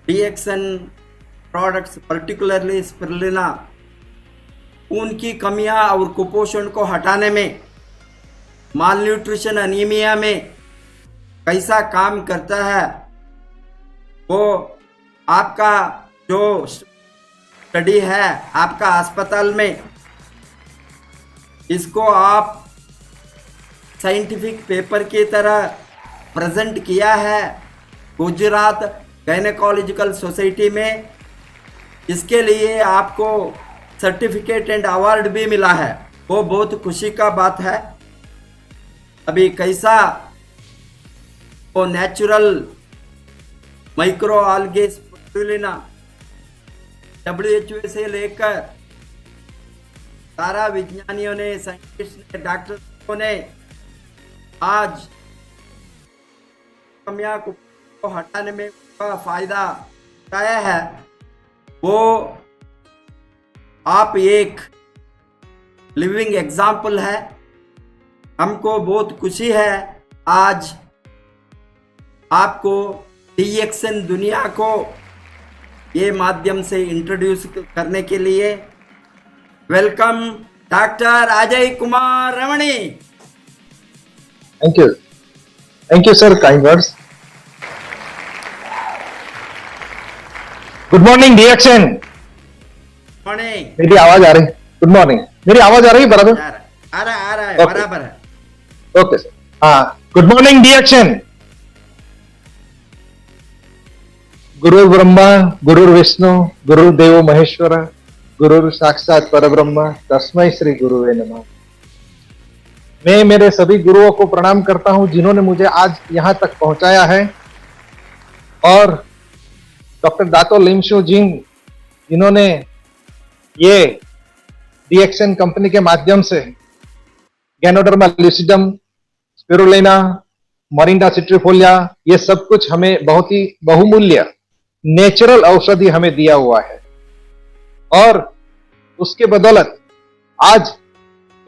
DXN products particularly spirulina खून की कमियां और कुपोषण को हटाने में, माल न्यूट्रिशन अनीमिया में कैसा काम करता है वो आपका जो स्टडी है आपका अस्पताल में, इसको आप साइंटिफिक पेपर की तरह प्रेजेंट किया है गुजरात गायनेकोलॉजिकल सोसाइटी में। इसके लिए आपको सर्टिफिकेट एंड अवार्ड भी मिला है, वो बहुत खुशी का बात है। अभी कैसा वो नेचुरल माइक्रो आल्गे स्पिरुलिना WHO से लेकर सारा विज्ञानियों ने, साइंटिस्ट ने, डॉक्टरों ने आज कमियां को हटाने में का फायदा उठाया है, वो आप एक लिविंग एग्जाम्पल है। हमको बहुत खुशी है आज आपको DXN दुनिया को ये माध्यम से इंट्रोड्यूस करने के लिए। Welcome doctor Ajay Kumar Ramani. Thank you sir, kind words. Good morning DXN। Morning. मेरी आवाज आ रही? गुड मॉर्निंग, मेरी आवाज आ रही है बराबर? आ रहा है, okay. बराबर है। Okay sir. हाँ, गुड मॉर्निंग DXN। गुरु ब्रह्मा गुरु विष्णु गुरु देवो महेश्वर गुरु साक्षात परब्रह्म तस्मै श्री गुरुवे नमः। मैं मेरे सभी गुरुओं को प्रणाम करता हूं जिन्होंने मुझे आज यहां तक पहुंचाया है, और डॉक्टर दातो लिमशु जिंग जिन्होंने ये DXN कंपनी के माध्यम से गैनोडर्मा लुसिडम, स्पिरुलिना, मोरिंडा सिट्रीफोलिया, ये सब कुछ हमें बहुत ही बहुमूल्य नेचुरल औषधि हमें दिया हुआ है, और उसके बदौलत आज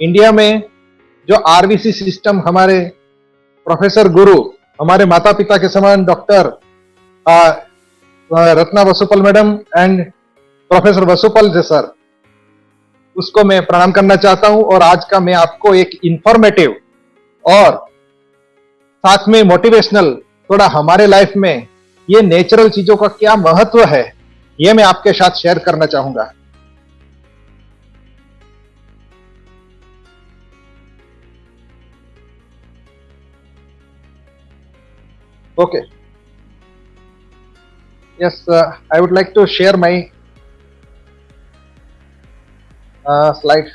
इंडिया में जो RBC सिस्टम हमारे प्रोफेसर गुरु, हमारे माता पिता के समान doctor Ratna Vasupal madam and professor Vasupal ji sir, उसको मैं प्रणाम करना चाहता हूं। और आज का मैं आपको एक इंफॉर्मेटिव और साथ में मोटिवेशनल, थोड़ा हमारे लाइफ में ये नेचुरल चीजों का क्या महत्व है, ये मैं आपके साथ शेयर करना चाहूंगा। Okay, yes, I would like to share my slide.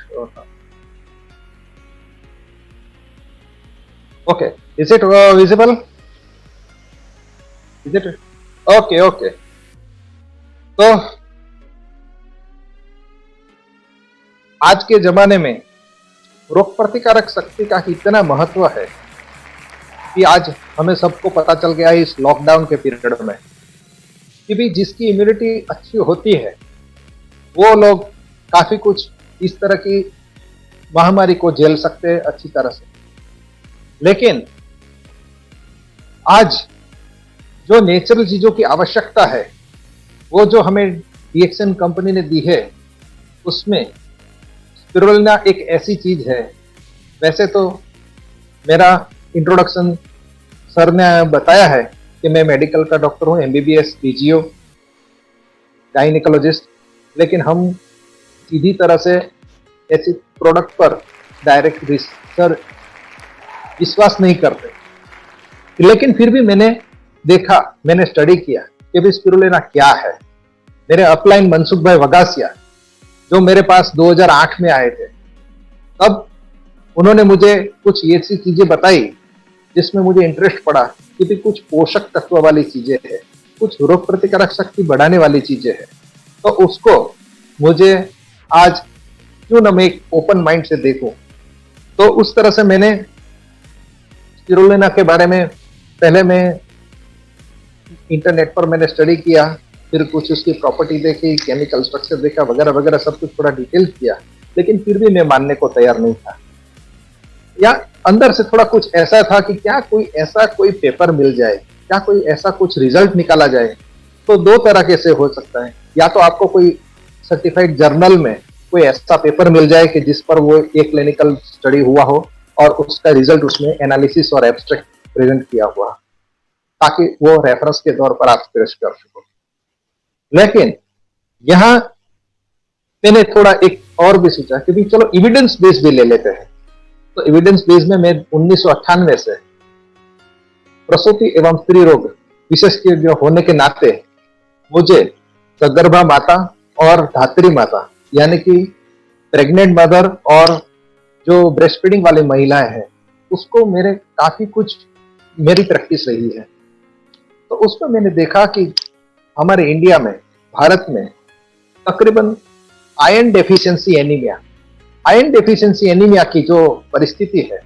Okay, is it visible? Is it? Okay. तो आज के जमाने में रोग प्रतिकारक शक्ति का इतना महत्व है कि आज हमें सबको पता चल गया है इस लॉकडाउन के पीरियड में कि भी जिसकी इम्यूनिटी अच्छी होती है वो लोग काफी कुछ इस तरह की महामारी को झेल सकते हैं अच्छी तरह से। लेकिन आज जो नेचुरल चीजों की आवश्यकता है, वो जो हमें DXN कंपनी ने दी है, उसमें स्पिरुलिना एक ऐसी चीज है। वैसे तो मेरा इंट्रोडक्शन सर ने बताया है कि मैं मेडिकल का डॉक्टर हूं, MBBS PGO गायनेकोलॉजिस्ट, लेकिन हम सीधी तरह से ऐसी प्रोडक्ट पर डायरेक्ट रिसर्च विश्वास नहीं करते। लेकिन फिर भी मैंने देखा, मैंने स्टडी किया कि भी स्पिरुलिना क्या है। मेरे अपलाइन मनसुख भाई वगासिया जो मेरे पास 2008 में आए थे, तब उन्होंने मुझे कुछ ऐसी चीजें बताई जिसमें मुझे इंटरेस्ट पड़ा कि भी कुछ पोषक तत्व वाली चीजें हैं, कुछ रोग प्रतिकारक शक्ति बढ़ाने वाली चीजें हैं। तो उसको मुझे आज क्यों ना मैं एक ओपन माइंड से देखूं। तो उस तरह से मैंने स्पिरुलिना के बारे में पहले मैं इंटरनेट पर मैंने स्टडी किया, फिर कुछ उसकी प्रॉपर्टी देखी, केमिकल स्ट्रक्चर देखा, वगैरह वगैरह सब कुछ थोड़ा डिटेल किया। लेकिन फिर भी मैं मानने को तैयार नहीं था, या अंदर से थोड़ा कुछ ऐसा था कि क्या कोई ऐसा कोई पेपर मिल जाए, क्या कोई ऐसा कुछ रिजल्ट निकाला जाए तो दो तरह के से हो सकता है, या तो आपको कोई सर्टिफाइड जर्नल में कोई ऐसा पेपर मिल जाए कि जिस पर वो एक क्लिनिकल स्टडी हुआ हो और उसका रिजल्ट उसमें एनालिसिस और एब्स्ट्रैक्ट प्रेजेंट किया हुआ, ताकि वो रेफरेंस के तौर पर आप पेश कर सको। लेकिन यहां मैंने थोड़ा एक और भी सोचा कि भी चलो एविडेंस बेस भी ले लेते हैं। तो एविडेंस बेस में मैं 1998 से प्रसूति एवं स्त्री रोग विशेषज्ञ होने के नाते मुझे सगर्भा माता और धात्री माता यानी कि प्रेग्नेंट मदर और जो ब्रेस्ट फीडिंग वाली महिलाएं हैं उसको मेरे काफी कुछ मेरी प्रैक्टिस रही है। तो उसमें मैंने देखा कि हमारे इंडिया में, भारत में तकरीबन आयरन डेफिशिएंसी एनीमिया की जो परिस्थिति है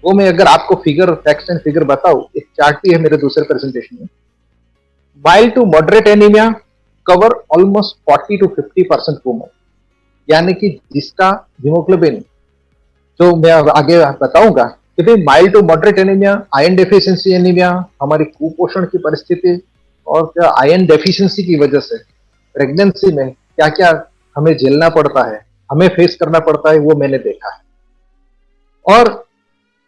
वो मैं अगर आपको फैक्ट्स एंड फिगर बताऊं, एक चार्ट भी है मेरे दूसरे प्रेजेंटेशन में। Mild to moderate anaemia cover almost 40 to 50% woman, यानी कि जिसका हीमोग्लोबिन, जो मैं आगे बताऊंगा कि भाई mild to moderate anaemia, iron deficiency anaemia, हमारी कुपोषण की परिस्थिति और क्या आयरन डेफिशिएंसी की वजह से प्रेगनेंसी में क्या क्या हमें झेलना पड़ता है, हमें फेस करना पड़ता है, वो मैंने देखा है। और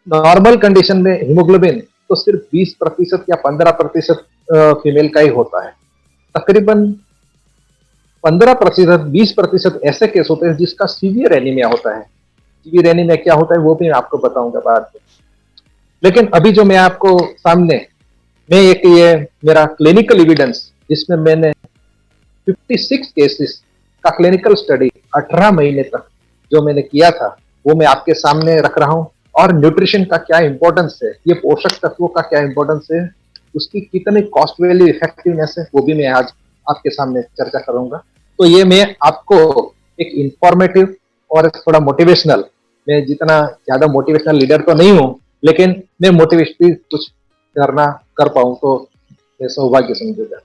नॉर्मल कंडीशन में हीमोग्लोबिन तो सिर्फ 20% या 15% फीमेल का ही होता है। तकरीबन 15%, 20% ऐसे केस होते हैं जिसका सीवियर एनीमिया होता है। सीवियर एनीमिया क्या होता है वो भी मैं आपको बताऊंगा बाद में। लेकिन अभी जो मैं आपको सामने ये मेरा क्लिनिकल एविडेंस जिसमें मैंने 56 केसेस का क्लिनिकल स्टडी 18 महीने तक जो मैंने किया था वो मैं आपके सामने रख रहा हूं। और न्यूट्रिशन का क्या इंपॉर्टेंस है, ये पोषक तत्वों का क्या इंपॉर्टेंस है, उसकी कितनी कॉस्ट वैल्यू इफेक्टिवनेस है, वो भी मैं आज आपके सामने चर्चा करूंगा। तो ये मैं आपको एक इंफॉर्मेटिव और थोड़ा मोटिवेशनल, मैं जितना ज्यादा मोटिवेशनल लीडर तो नहीं हूं लेकिन मैं मोटिवेशनल कुछ कर पाऊं तो मैं सौभाग्य समझूंगा।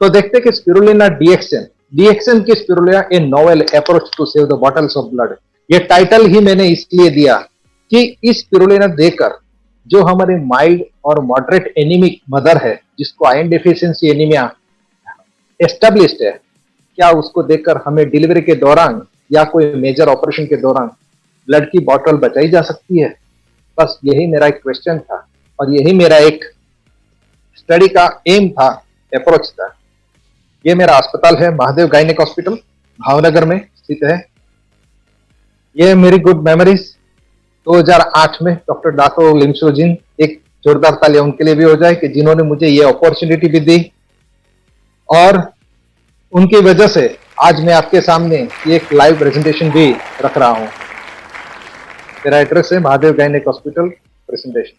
तो देखते कि स्पिरुलिना डीएक्सएन की spirulina a novel approach to save the bottles of blood, ये टाइटल ही मैंने इसलिए दिया कि इस स्पिरुलिना देकर जो हमारे माइल्ड और मॉडरेट एनीमिक मदर है जिसको आयरन डेफिशिएंसी एनीमिया एस्टेब्लिश्ड है, क्या उसको देखकर हमें डिलीवरी के दौरान या कोई मेजर ऑपरेशन के दौरान ब्लड की बॉटल बचाई जा सकती है। बस यही मेरा एक क्वेश्चन था और यही मेरा एक स्टडी का एम था, अप्रोच था। ये मेरा अस्पताल है, महादेव गायनेक हॉस्पिटल, भावनगर में स्थित है। ये मेरी गुड मेमोरीज 2008 में डॉक्टर दातो लिमसोजिन, एक जोरदार तालियां उनके लिए भी हो जाए कि जिन्होंने मुझे ये अपॉर्चुनिटी भी दी और उनकी वजह से आज मैं आपके सामने एक लाइव प्रेजेंटेशन भी रख रहा हूं। मेरा एड्रेस है महादेव गायनेक हॉस्पिटल प्रेजेंटेशन।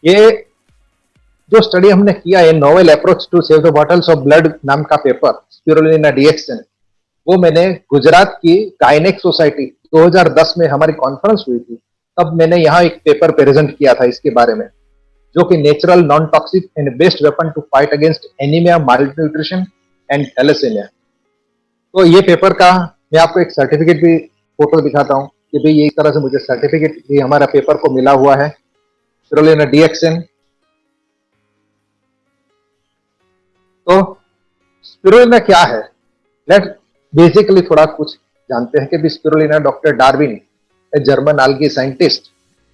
ये जो स्टडी हमने किया है novel approach to save the bottles of blood नाम का पेपर, स्पिरुलिना डीएक्सएन, वो मैंने गुजरात की गायनेक सोसाइटी 2010 में हमारी कॉन्फ्रेंस हुई थी, तब मैंने यहाँ एक पेपर प्रेजेंट किया था इसके बारे में, जो कि natural non toxic and best weapon to fight against anaemia, malnutrition and thalassaemia. तो ये पेपर का मैं आपको एक सर्टिफिकेट भी फोटो दिखाता हूँ कि भाई ये इस तरह से मुझे सर्टिफिकेट भी हमारा पेपर को मिला हुआ है, स्पिरुलिना डीएक्सएन। तो स्पिरुलिना क्या है, लेट्स बेसिकली थोड़ा कुछ जानते हैं कि spirulina doctor Darwin, a German algae scientist,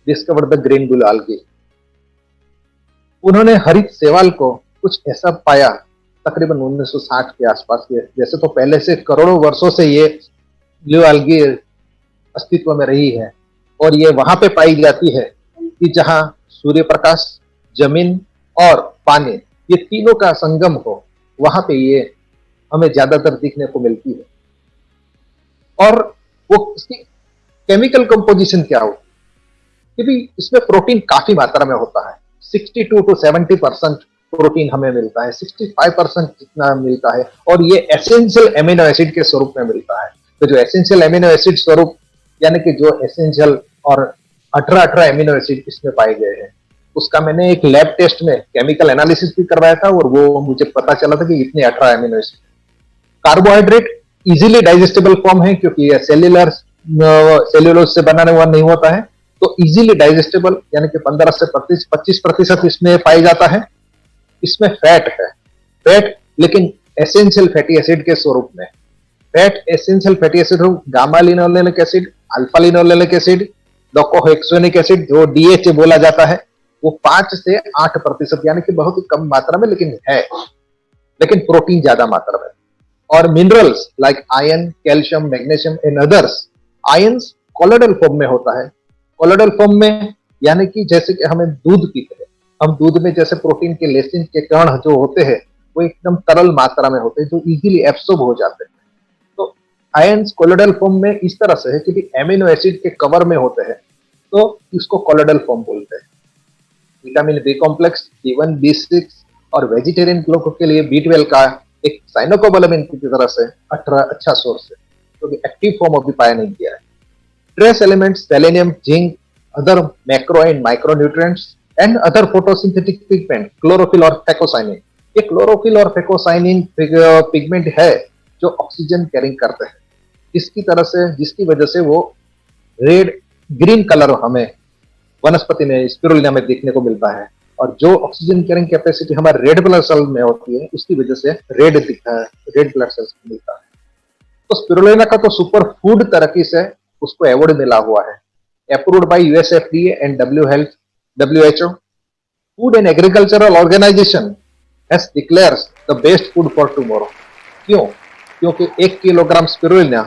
discovered the green blue algae. उन्होंने हरित शैवाल को कुछ ऐसा पाया तकरीबन 1960 के आसपास के। वैसे तो पहले से करोड़ों वर्षों से ये ब्लू आल्गी अस्तित्व में रही है और ये वहां पे पाई जाती है कि जहां सूर्य प्रकाश, जमीन और पानी, ये तीनों का संगम हो, वहां पे ये हमें ज्यादातर दिखने को मिलती है। और वो इसकी केमिकल कंपोजिशन क्या हो कि भी इसमें प्रोटीन काफी मात्रा में होता है, 62 to 70% प्रोटीन हमें मिलता है, 65% जितना मिलता है, और ये एसेंशियल एमिनो एसिड के स्वरूप में मिलता है। तो जो एसेंशियल एमिनो एसिड स्वरूप यानी कि जो एसेंशियल और 18 एमिनो एसिड इसमें पाए गए हैं, उसका मैंने एक लैब टेस्ट में केमिकल एनालिसिस भी करवाया था और वो मुझे पता चला था कि इतने 18 amino acid. Carbohydrate easily digestible form है क्योंकि ये सेल्यूलोज से बनाने हुआ नहीं होता है, तो इजीली डाइजेस्टेबल यानी कि 15 से 25% इसमें पाया जाता है। इसमें फैट है, फैट लेकिन एसेंशियल फैटी एसिड के स्वरूप में। फैट एसेंशियल फैटी एसिड हो gamma linolenic acid, alpha linolenic acid, docosahexaenoic acid जो डीएचए बोला जाता है, वो 5 से 8% यानी कि बहुत ही कम मात्रा में लेकिन है, लेकिन प्रोटीन ज्यादा मात्रा में। और minerals like iron, calcium, magnesium and others. Ions colloidal form में होता है। कोलोइडल फॉर्म में यानी कि जैसे कि हमें दूध पीते हैं, हम दूध में जैसे प्रोटीन के लेसिन के कण जो होते हैं वो एकदम तरल मात्रा में होते हैं जो इजीली एब्सॉर्ब हो जाते हैं। तो आयंस कोलोइडल फॉर्म में इस तरह से है कि एमिनो एसिड के कवर में होते हैं, तो इसको कोलोइडल फॉर्म बोलते हैं। Vitamin B complex, B1, B6 और वेजिटेरियन लोगों के लिए B12 का एक साइनोकोबालामिन की तरह से अच्छा सोर्स है, जो कि एक्टिव फॉर्म अभी पाया नहीं गया है। Trace elements selenium, zinc, other macro and micro nutrients and other photosynthetic pigment, chlorophyll और फेकोसाइनिन। ये क्लोरोफिल और फेकोसाइनिन पिगमेंट है जो ऑक्सीजन कैरिंग करते हैं, जिसकी वजह से वो रेड ग्रीन कलर हमें वनस्पति में स्पिरुलिना में देखने को मिलता है। और जो ऑक्सीजन कैरिंग कैपेसिटी हमारे रेड ब्लड सेल में होती है उसकी वजह से रेड ब्लड सेल्स मिलता है। तो स्पिरुलिना का तो सुपर फूड तरक्की से उसको अवार्ड मिला हुआ है, approved by US FDA and WHO। Food and agricultural organisation has declares the best food for tomorrow. क्यों? क्योंकि 1 किलोग्राम स्पिरुलिना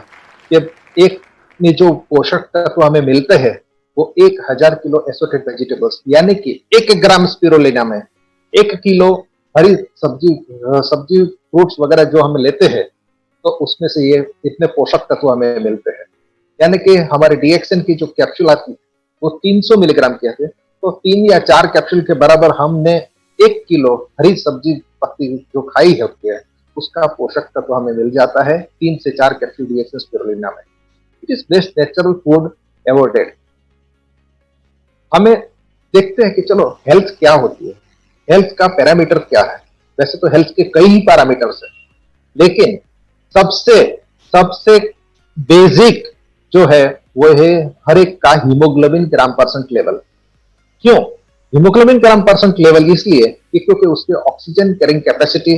के एक में जो पोषक तत्व हमें मिलते हैं वो 1000 किलो एसोटेड वेजिटेबल्स, यानी कि 1 ग्राम स्पिरुलिना में 1 किलो हरी सब्जी फ्रूट्स वगैरह जो हम लेते हैं, तो उसमें से ये इतने पोषक तत्व हमें मिलते हैं। यानी कि हमारे डीएक्सन की जो कैप्सूल आती है वो 300 मिलीग्राम की आती है, तो 3 या 4 कैप्सूल के बराबर हमने 1 किलो हरी सब्जी पत्ती जो खाई होती है उसका पोषक तत्व हमें मिल जाता है 3 से 4 कैप्सूल डीएक्सन स्पिरुलिना में। It is best natural food awarded. हमें देखते हैं कि चलो हेल्थ क्या होती है, हेल्थ का पैरामीटर क्या है। वैसे तो हेल्थ के कई ही पैरामीटर्स हैं, लेकिन सबसे बेसिक जो है वो है हर एक का हीमोग्लोबिन ग्राम परसेंट लेवल। क्यों हीमोग्लोबिन ग्राम परसेंट लेवल? इसलिए कि क्योंकि उसके ऑक्सीजन कैरिंग कैपेसिटी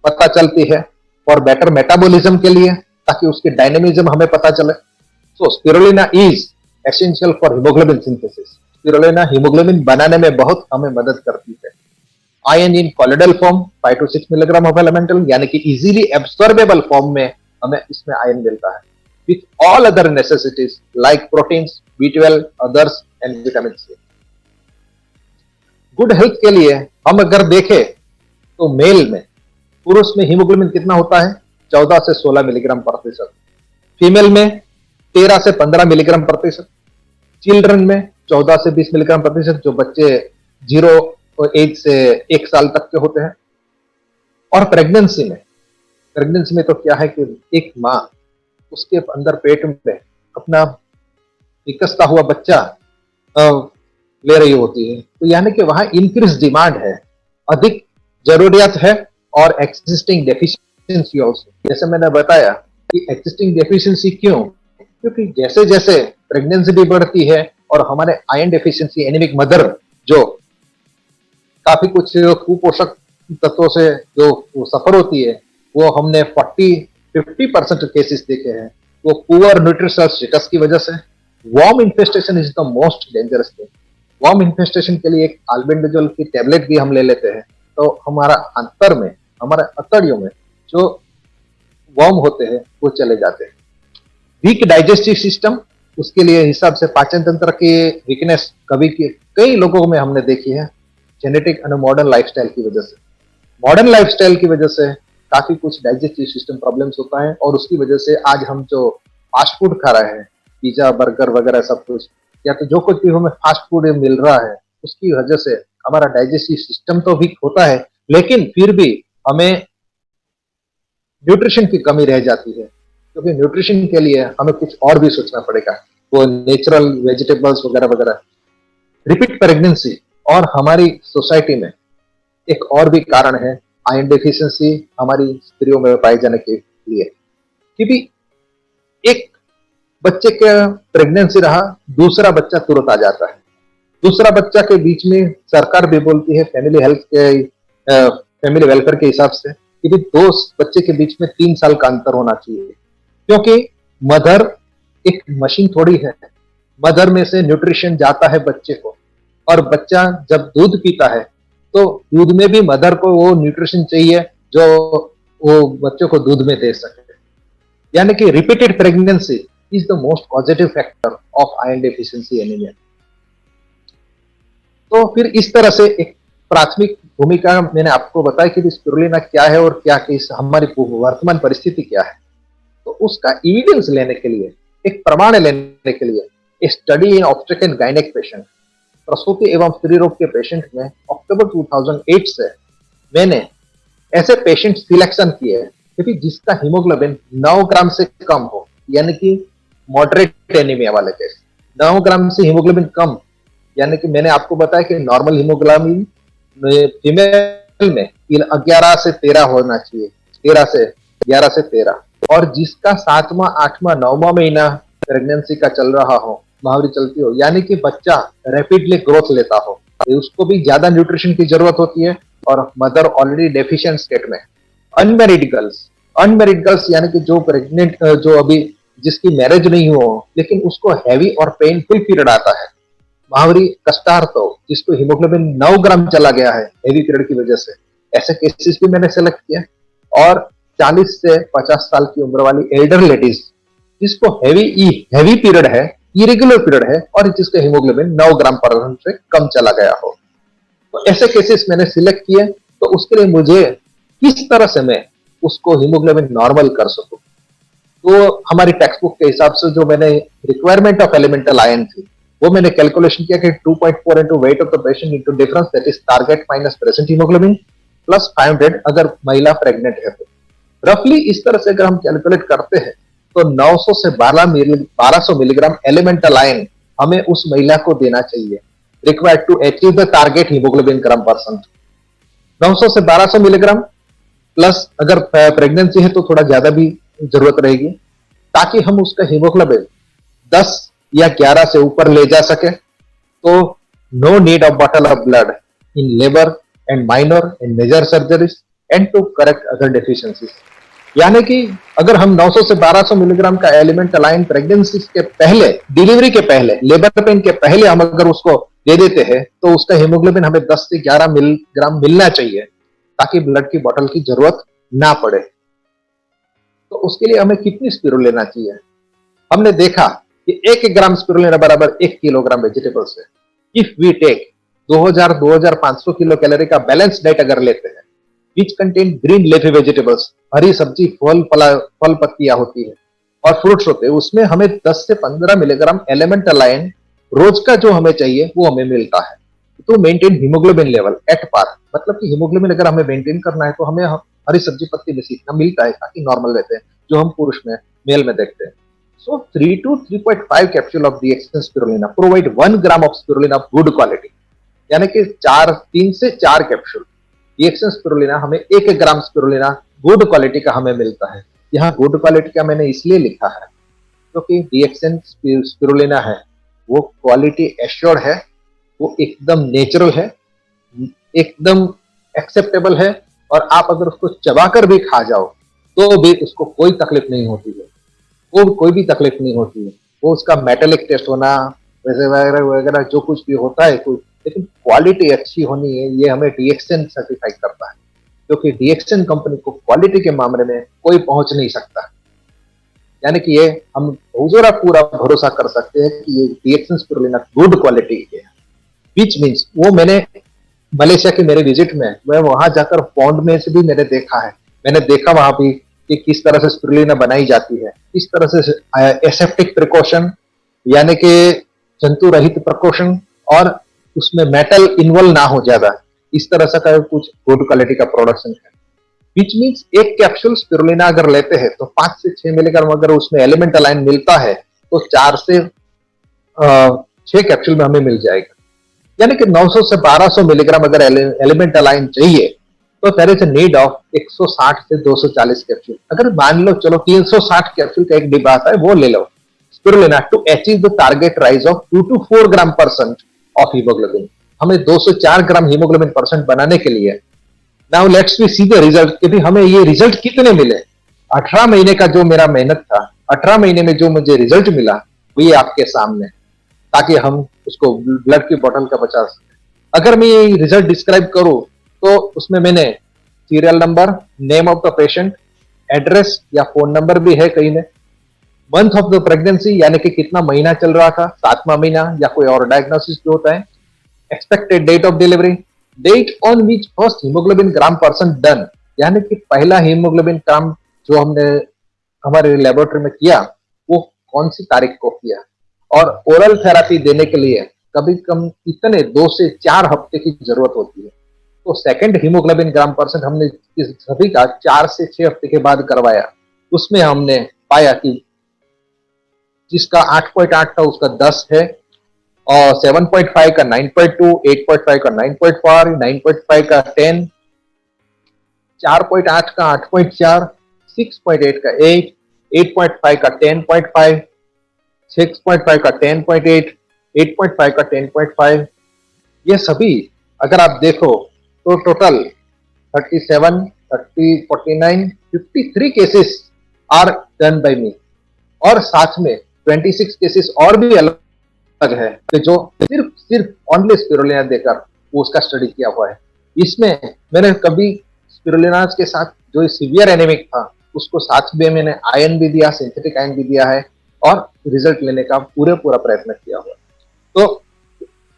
पता चलती है और बेटर मेटाबॉलिज्म के लिए, ताकि उसके डायनेमिज्म हमें पता चले। So spirulina is essential for haemoglobin synthesis. Spirulina haemoglobin बनाने में बहुत हमें मदद करती है। Iron in colloidal form 5 to 6 milligram of elemental, यानी कि इजीली एब्सॉर्बेबल फॉर्म में हमें इसमें आयन मिलता है, with all other necessities like proteins, B12, others and vitamin C. Good health के लिए हम अगर देखें तो मेल में, पुरुष में हीमोग्लोबिन कितना होता है? 14 से 16 मिलीग्राम प्रतिशत। फीमेल में 13 से 15 मिलीग्राम प्रतिशत। चिल्ड्रन में 14 से 20 मिलीग्राम प्रतिशत, जो बच्चे 0 एज से 1 साल तक के होते हैं। और प्रेगनेंसी में तो क्या है कि एक माँ उसके अंदर पेट में अपना विकसता हुआ बच्चा ले रही होती है, तो यानी कि वहां इंक्रीज डिमांड है, अधिक जरूरियत है, और एक्सिस्टिंग डेफिशिएंसी ऑल्सो। जैसे मैंने बताया कि एक्सिस्टिंग डेफिशिएंसी क्यों? क्योंकि जैसे जैसे प्रेगनेंसी भी बढ़ती है और हमारे आयरन डेफिशिएंसी, एनीमिक मदर जो काफी कुछ कुपोषक तत्वों से जो सफर होती है, वो हमने 40-50% केसेस देखे हैं। वो पुअर न्यूट्रिशनल स्टेटस की वजह से। Worm infestation is the most dangerous thing. Worm infestation के लिए एक अल्बेंडाजोल की टैबलेट भी हम ले लेते हैं, तो हमारा अंतर में, हमारे अतड़ियों में जो वर्म होते हैं वो चले जाते हैं। वीक डाइजेस्टिव सिस्टम, उसके लिए हिसाब से पाचन तंत्र की वीकनेस कई लोगों में हमने देखी है, जेनेटिक और मॉडर्न लाइफस्टाइल की वजह से। मॉडर्न लाइफस्टाइल की वजह से काफी कुछ डाइजेस्टिव सिस्टम प्रॉब्लम्स होता है, और उसकी वजह से आज हम जो फास्ट फूड खा रहे हैं, पिज्जा, बर्गर वगैरह सब कुछ, या तो जो कुछ भी हमें फास्ट फूड मिल रहा है, उसकी वजह से हमारा डाइजेस्टिव सिस्टम तो वीक होता है, लेकिन फिर भी हमें न्यूट्रिशन की कमी रह जाती है। क्योंकि न्यूट्रिशन के लिए हमें कुछ और भी सोचना पड़ेगा, वो नेचुरल वेजिटेबल्स वगैरह वगैरह। रिपीट प्रेगनेंसी और हमारी सोसाइटी में एक और भी कारण है आयरन डेफिशिएंसी हमारी स्त्रियों में पाए जाने के लिए। क्योंकि एक बच्चे का प्रेगनेंसी रहा, दूसरा बच्चा तुरंत आ जाता है। दूसरा बच्चा के बीच में सरकार भी बोलती है फैमिली वेलफेयर के हिसाब से कि भी दो बच्चे के बीच में 3 साल का अंतर होना चाहिए, क्योंकि मदर एक मशीन थोड़ी है। मदर में से न्यूट्रिशन जाता है बच्चे को, और बच्चा जब दूध पीता है तो दूध में भी मदर को वो न्यूट्रिशन चाहिए जो वो बच्चे को दूध में दे सके। यानी कि repeated pregnancy is the most positive factor of iron deficiency anaemia. तो फिर इस तरह से एक प्राथमिक भूमिका मैंने आपको बताया कि स्पिरुलिना क्या है और क्या इस हमारी वर्तमान परिस्थिति क्या है। तो उसका एविडेंस लेने के लिए, एक प्रमाण लेने के लिए, a study in obstet and gynaec patient, प्रसूति एवं स्त्री रोग के पेशेंट में अक्टूबर 2008 से मैंने ऐसे पेशेंट सिलेक्शन किए कि जिसका हीमोग्लोबिन 9 ग्राम से कम हो, यानी कि मॉडरेट एनीमिया वाले केस। 9 ग्राम से हीमोग्लोबिन कम, यानी कि मैंने आपको बताया कि नॉर्मल हीमोग्लोबिन फीमेल में 11 से 13 होना चाहिए, 11 से 13, और जिसका 7वां 8वां 9वां महीना प्रेगनेंसी का चल रहा हो, महावरी चलती हो, यानी कि बच्चा रैपिडली ग्रोथ लेता हो, उसको भी ज्यादा न्यूट्रिशन की जरूरत होती है, और मदर ऑलरेडी डेफिशिएंट स्टेट में। अनमेरिड गर्ल्स यानी कि जो प्रेग्नेंट, जो अभी जिसकी मैरिज नहीं हो लेकिन उसको हैवी और पेनफुल पीरियड आता है, महावरी कष्टार्थ हो, जिसको हीमोग्लोबिन 9 ग्राम चला गया है हैवी पीरियड की वजह से, ऐसे केसेस भी मैंने सेलेक्ट किया। और 40 से 50 साल की उम्र वाली एल्डर लेडीज जिसको हैवी पीरियड है, इरेगुलर पीरियड है, और जिसका हीमोग्लोबिन 9 ग्राम पर से कम चला गया हो, तो ऐसे केसेस मैंने सिलेक्ट किए। तो उसके लिए मुझे किस तरह से मैं उसको हीमोग्लोबिन नॉर्मल कर सकूं, तो हमारी टेक्स्ट बुक के हिसाब से जो मैंने रिक्वायरमेंट ऑफ एलिमेंटल आयन थी वो मैंने कैलकुलेशन किया कि 2.4 into weight of the patient into difference, that is target minus present hemoglobin plus 500 अगर महिला प्रेग्नेंट है तो। रफली इस तरह से अगर हम कैलकुलेट करते हैं तो 900 से 1200 मिलीग्राम एलिमेंटल आयन हमें उस महिला को देना चाहिए, required to achieve the target haemoglobin gram %। 900 से 1200 मिलीग्राम प्लस अगर प्रेगनेंसी है तो थोड़ा ज्यादा भी जरूरत रहेगी, ताकि हम उसका हीमोग्लोबिन 10 या 11 से ऊपर ले जा सके। तो no need of bottle of blood in labour and minor and major surgeries and to correct other deficiencies. यानी कि अगर हम 900 से 1200 मिलीग्राम का एलिमेंटल आयन प्रेगनेंसी के पहले, डिलीवरी के पहले, लेबर पेन के पहले हम अगर उसको दे देते हैं तो उसका हीमोग्लोबिन हमें 10 से 11 मिलीग्राम मिलना चाहिए, ताकि ब्लड की बोतल की जरूरत ना पड़े। तो उसके लिए हमें कितनी स्पिरुलिना चाहिए? हमने देखा कि 1 ग्राम स्पिरुलिना बराबर 1 किलोग्राम वेजिटेबल्स है। If we take 2500 kilo calorie का बैलेंस डाइट अगर लेते हैं, which contain green leafy vegetables, हरी सब्जी, फल पत्तियां होती है और फ्रूट्स होते हैं, उसमें हमें 10 से 15 मिलीग्राम एलिमेंटल आयन रोज का जो हमें चाहिए वो हमें मिलता है। तो maintain haemoglobin level at par, मतलब कि हीमोग्लोबिन अगर हमें मेंटेन करना है तो हमें हरी सब्जी पत्ती में सीखना मिलता है, ताकि नॉर्मल रहते हैं, जो हम पुरुष में मेल में देखते हैं। So 3 to 3.5 capsule of DXN spirulina provide 1 gram of spirulina of good quality, यानी कि 3 से 4 कैप्सूल DXN spirulina हमें 1 ग्राम स्पिरुलिना गुड क्वालिटी का हमें मिलता है। यहाँ गुड क्वालिटी का मैंने इसलिए लिखा है क्योंकि DXN spirulina है वो क्वालिटी एश्योर्ड है, वो एकदम नेचुरल है, एकदम एक्सेप्टेबल है, और आप अगर उसको चबाकर भी खा जाओ तो भी उसको कोई तकलीफ नहीं होती है, वो कोई भी तकलीफ नहीं होती है। वो उसका मेटेलिक टेस्ट होना वैसे वगैरह वगैरह जो कुछ भी होता है कोई, लेकिन क्वालिटी अच्छी होनी है, ये हमें DXN सर्टिफाई करता है, क्योंकि DXN कंपनी को क्वालिटी के मामले में कोई पहुंच नहीं सकता। यानी कि ये हम पूरा भरोसा कर सकते हैं कि ये DXN स्पिरुलिना गुड क्वालिटी है। विच मीन्स वो मैंने मलेशिया के मेरे विजिट में, मैं वहां जाकर पॉन्ड में से भी मैंने देखा है, मैंने देखा वहां भी कि किस तरह से स्पिरुलिना बनाई जाती है, किस तरह से एसेप्टिक प्रिकॉशन यानी कि जंतु रहित प्रिकॉशन, और उसमें मेटल इन्वॉल्व ना हो ज्यादा, इस तरह से का कुछ गुड क्वालिटी का प्रोडक्शन है। विच मीन्स 1 कैप्सूल स्पिरुलिना अगर लेते हैं तो 5 से 6 मिलीग्राम अगर उसमें एलिमेंटल आयन मिलता है तो 4 से 6 कैप्सूल में हमें मिल जाएगा। यानी कि 900 से 1200 मिलीग्राम अगर एलिमेंटल आयन चाहिए तो there is a need of 160 से 240 कैप्सूल। अगर मान लो चलो 360 कैप्सूल का एक डिब्बा आता है वो ले लो spirulina to achieve the target rise of 2 to 4 gram % of haemoglobin. हमें 2 से 4 ग्राम हीमोग्लोबिन % बनाने के लिए now let's we see the result कि भी हमें ये रिजल्ट कितने मिले। 18 महीने का जो मेरा मेहनत था, 18 महीने में जो मुझे रिजल्ट मिला वो ये आपके सामने, ताकि हम उसको ब्लड की बोतल का बचा सके। अगर मैं ये रिजल्ट डिस्क्राइब करूं तो उसमें मैंने serial number, name of the patient, address या फोन नंबर भी है कहीं में, मंथ ऑफ द प्रेगनेंसी यानी कि कितना महीना चल रहा था, 7वां महीना या कोई और डायग्नोसिस जो होता है, expected date of delivery, date on which first haemoglobin gram percent done, यानी कि पहला हीमोग्लोबिन ग्राम जो हमने हमारे लेबोरेटरी में किया वो कौन सी तारीख को किया, और ओरल थेरापी देने के लिए कभी कम इतने 2 से 4 हफ्ते की जरूरत होती है। तो सेकंड हीमोग्लोबिन ग्राम परसेंट हमने इस सभी का 4 से 6 हफ्ते के बाद करवाया। उसमें हमने पाया कि जिसका 8.8 था उसका 10 है, और 7.5 का 9.2, 8.5 का 9.4, 9.5 का 10, 4.8 का 8.4, 6.8 का 8, 8.5 का 10.5, 6.5 का 10.8, 8.5 का 10.5। ये सभी अगर आप देखो तो total 37, 30, 49, 53 cases are done by me, और साथ में 26 केसेस और भी अलग है कि जो सिर्फ ओनली स्पिरुलिना देकर वो उसका स्टडी किया हुआ है। इसमें मैंने कभी स्पिरुलिना के साथ जो सीवियर एनीमिक था उसको साथ में मैंने आयन भी दिया, सिंथेटिक आयन भी दिया है, और रिजल्ट लेने का पूरा प्रयत्न किया हुआ। तो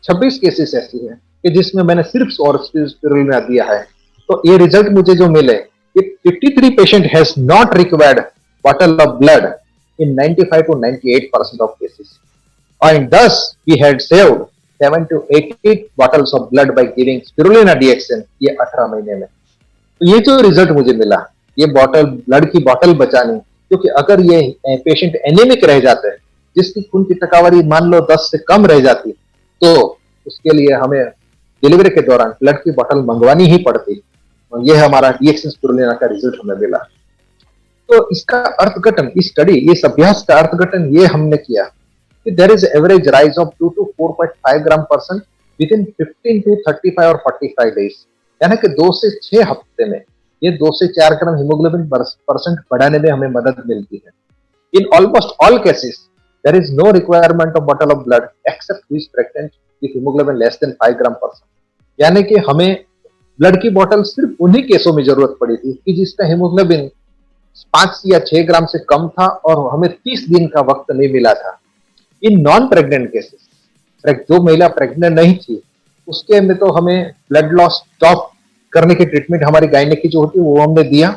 26 केसेस ऐसी हैं कि जिसमें मैंने सिर्फ और स्पिरुलिना दिया है। तो ये रिजल्ट मुझे जो मिले, कि 53 patient has not required bottle of blood in 95 to 98% of cases, and thus we had saved 7 to 8 bottles of blood by giving spirulina DXN ये 18 महीने में। तो ये जो रिजल्ट मुझे मिला, ये बॉटल ब्लड की बॉटल बचानी, क्योंकि अगर ये पेशेंट एनीमिक रह जाते हैं, जिसकी खून की टकावारी मान लो 10 से कम रह जाती, तो उसके लिए हमें डिलीवरी के दौरान ब्लड की बॉटल मंगवानी ही पड़ती। और ये हमारा DXN स्पिरुलिना का रिजल्ट हमें मिला। तो इसका अर्थघटन, इस स्टडी, इस अभ्यास का अर्थघटन ये हमने किया कि there is average rise of 2 to 4.5 gram percent within 15 to 35 और 45 डेज, यानी कि 2 से 6 हफ्ते में ये 2 से 4 ग्राम हीमोग्लोबिन परसेंट बढ़ाने में हमें मदद मिलती है। In almost all cases there is no requirement of bottle of blood except who is pregnant with haemoglobin less than 5 gram percent, यानी कि हमें ब्लड की बॉटल सिर्फ उन्हीं केसों में जरूरत पड़ी थी कि जिसका हीमोग्लोबिन 5 या 6 ग्राम से कम था और हमें 30 दिन का वक्त नहीं मिला था। इन नॉन प्रेग्नेंट केसेस, जो महिला प्रेग्नेंट नहीं थी उसके में तो हमें ब्लड लॉस स्टॉप करने की ट्रीटमेंट हमारी गायनेक की जो होती है वो हमने दिया,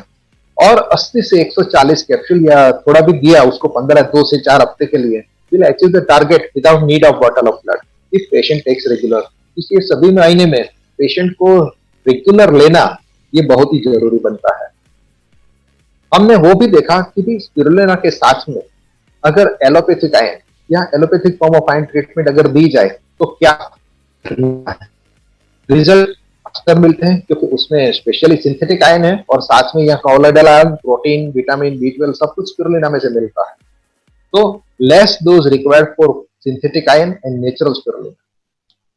और 80 से 140 कैप्सूल या थोड़ा भी दिया उसको 2 से 4 हफ्ते के लिए, will achieve the target without need of bottle of blood if patient takes regular. इसलिए सभी महीने में पेशेंट को रेगुलर लेना ये बहुत ही जरूरी बनता है। हमने वो भी देखा कि भी स्पिरुलिना के साथ में अगर एलोपैथिक आयन या allopathic form of ion treatment अगर दी जाए तो क्या रिजल्ट अक्सर मिलते हैं, क्योंकि उसमें स्पेशली सिंथेटिक आयन है और साथ में यहाँ colloidal ion, protein, vitamin B12 सब कुछ स्पिरुलिना में से मिलता है। तो less dose required for synthetic ion and natural spirulina,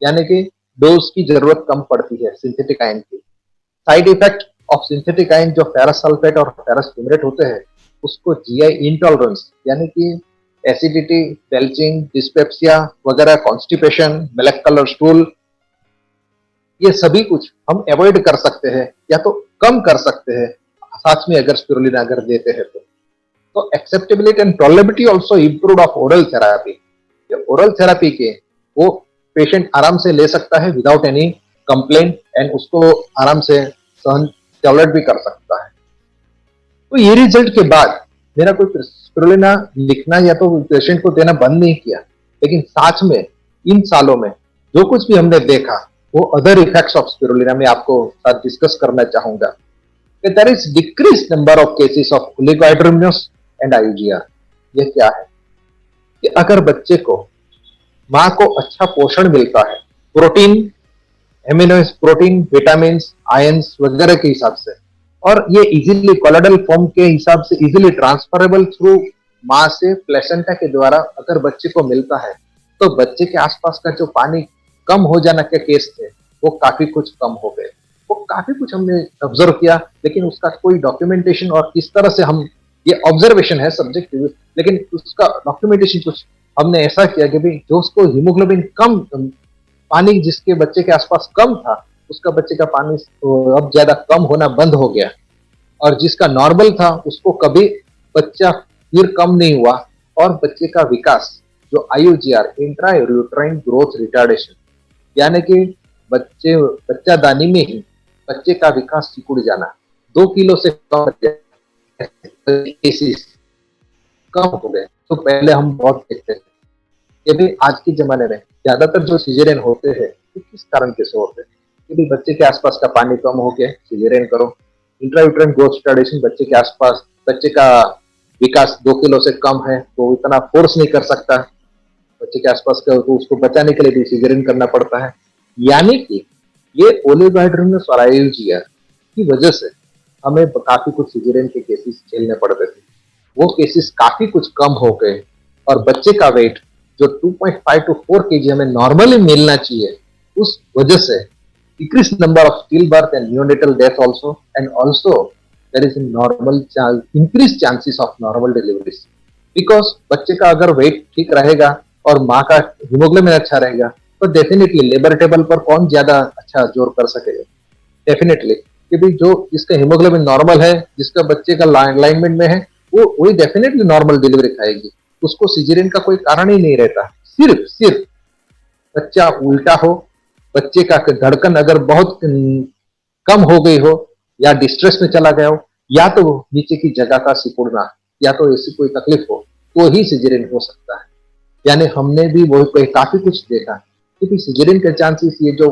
यानी कि डोज की जरूरत कम पड़ती है सिंथेटिक आयन की। Side effect of synthetic ion जो फेरस सल्फेट और फेरस फ्यूमेट होते हैं उसको GI इंटॉलरेंस, यानी कि एसिडिटी, बेल्चिंग, डिस्पेप्सिया वगैरह, कॉन्स्टिपेशन, ब्लैक कलर स्टूल, ये सभी कुछ हम अवॉइड कर सकते हैं या तो कम कर सकते हैं साथ में अगर स्पिरुलिना अगर देते हैं तो acceptability and tolerability also improved of oral therapy. Oral therapy के वो पेशेंट आराम से ले सकता है विदाउट एनी कंप्लेंट, एंड उसको आराम से सहन टॉलरेट भी कर सकता है। तो ये रिजल्ट के बाद मेरा कोई स्पिरुलिना लिखना या तो पेशेंट को देना बंद नहीं किया, लेकिन साथ में इन सालों में जो कुछ भी हमने देखा वो अदर इफेक्ट्स ऑफ स्पिरुलिना में आपको साथ डिस्कस करना चाहूंगा। There is decrease number of cases of oligohydramnios and IUGR। ये क्या है कि अगर बच्चे को माँ को अच्छा पोषण मिलता है, protein, amino protein, vitamin, ions वगैरह के हिसाब से, और ये इजीली कोलोइडल फॉर्म के हिसाब से इजीली ट्रांसफरेबल थ्रू माँ से प्लेसेंटा के द्वारा अगर बच्चे को मिलता है, तो बच्चे के आसपास का जो पानी कम हो जाना के केस थे वो काफी कुछ कम हो गए। वो काफी कुछ हमने ऑब्जर्व किया, लेकिन उसका कोई डॉक्यूमेंटेशन और किस तरह से हम, ये ऑब्जर्वेशन है सब्जेक्टिव, लेकिन उसका डॉक्यूमेंटेशन कुछ हमने ऐसा किया कि भाई जो उसको हीमोग्लोबिन कम, पानी जिसके बच्चे के आसपास कम था, उसका बच्चे का पानी अब ज्यादा कम होना बंद हो गया, और जिसका नॉर्मल था उसको कभी बच्चा फिर कम नहीं हुआ, और बच्चे का विकास जो IUGR, intra uterine growth retardation, यानी कि बच्चा दानी में ही बच्चे का विकास सिकुड़ जाना, 2 किलो से कम केसेस कम हो गए। तो पहले हम बहुत देखते थे कि भी आज के जमाने में ज्यादातर जो सिजेरियन होते हैं वो किस कारण के से होते हैं कि भी बच्चे के आसपास का पानी कम हो गया, सिजेरियन करो। इंट्रायूट्राइन ग्रोथ रिटार्डेशन, बच्चे के आसपास बच्चे का विकास 2 किलो से कम है तो इतना फोर्स नहीं कर सकता बच्चे के आसपास का, तो उसको बचाने के लिए भी सिजेरियन करना पड़ता है। यानी कि ये ओलिगोहाइड्रोनियस और IUGR की वजह से हमें काफी कुछ सिजेरियन के केसेस झेलने पड़ते थे। वो केसेस काफी कुछ कम हो गए, और बच्चे का वेट जो 2.5 to 4 kg हमें नॉर्मली मिलना चाहिए, उस वजह से decreased number of stillbirth and neonatal death also, and also there is a normal increased chances of normal deliveries, because बच्चे का अगर वेट ठीक रहेगा और माँ का हीमोग्लोबिन अच्छा रहेगा तो डेफिनेटली लेबर टेबल पर कौन ज्यादा अच्छा जोर कर सकेगा, डेफिनेटली कि भाई जो जिसका हीमोग्लोबिन नॉर्मल है, जिसका बच्चे का अलाइनमेंट में है, वो वही डेफिनेटली नॉर्मल डिलीवरी खाएगी, उसको सिजेरियन का कोई कारण ही नहीं रहता। सिर्फ बच्चा उल्टा हो, बच्चे का धड़कन अगर बहुत कम हो गई हो या डिस्ट्रेस में चला गया हो, या तो नीचे की जगह का सिकुड़ना, या तो ऐसी कोई तकलीफ हो, तो ही सिजेरियन हो सकता है। यानी हमने भी वो काफी कुछ देखा, क्योंकि सिजेरियन के चांसेस ये जो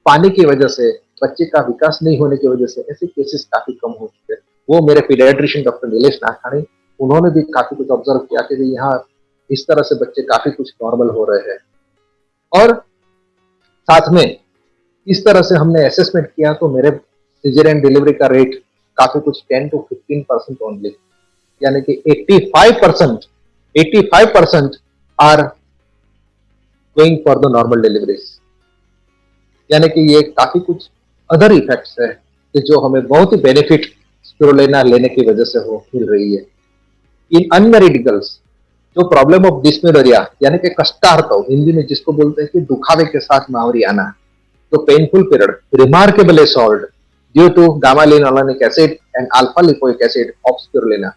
पानी की वजह से, बच्चे का विकास नहीं होने की वजह से ऐसे केसेस काफी कम हो चुके हैं। वो मेरे पीडियाट्रिशियन डॉक्टर नीलेश नाथानी, उन्होंने भी काफी कुछ ऑब्जर्व किया कि यहाँ इस तरह से बच्चे काफी कुछ नॉर्मल हो रहे हैं। और साथ में इस तरह से हमने असेसमेंट किया तो मेरे सिजेरियन डिलीवरी का रेट काफी कुछ 10 to 15% ओनली, यानी कि 85% are going for the normal deliveries. यानी कि ये काफी कुछ अदर इफेक्ट्स है कि जो हमें बहुत ही बेनिफिट स्पिरुलिना लेने की वजह से हो मिल रही है। इन अनमैरिड गर्ल्स जो प्रॉब्लम ऑफ डिस्मेनोरिया, यानी कि कष्टार्थ हिंदी में जिसको बोलते हैं कि दुखावे के साथ मावरी आना, तो painful period remarkably solved due to gamma linolenic acid and alpha lipoic acid of spirulina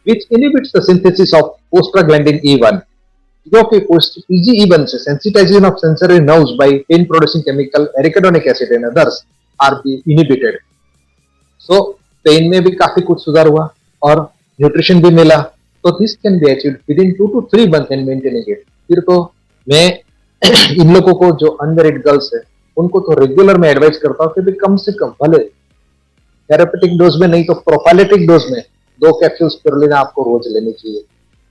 which inhibits the synthesis of prostaglandin E1, जो कि PGE1 से sensitization of sensory nerves by pain producing chemical arachidonic acid and others are be inhibited. So pain में भी काफी कुछ सुधार हुआ और न्यूट्रिशन भी मिला, तो this can be achieved with in 2 to 3 month and maintaining it. फिर तो मैं इन लोगों को जो अनमैरिड गर्ल्स है उनको तो रेगुलर में एडवाइस करता हूँ कि भी कम से कम, भले थेरेपेटिक डोज में नहीं तो प्रोफाइलेटिक डोज में 2 कैप्सूल स्पिरुलिना आपको रोज लेनी चाहिए,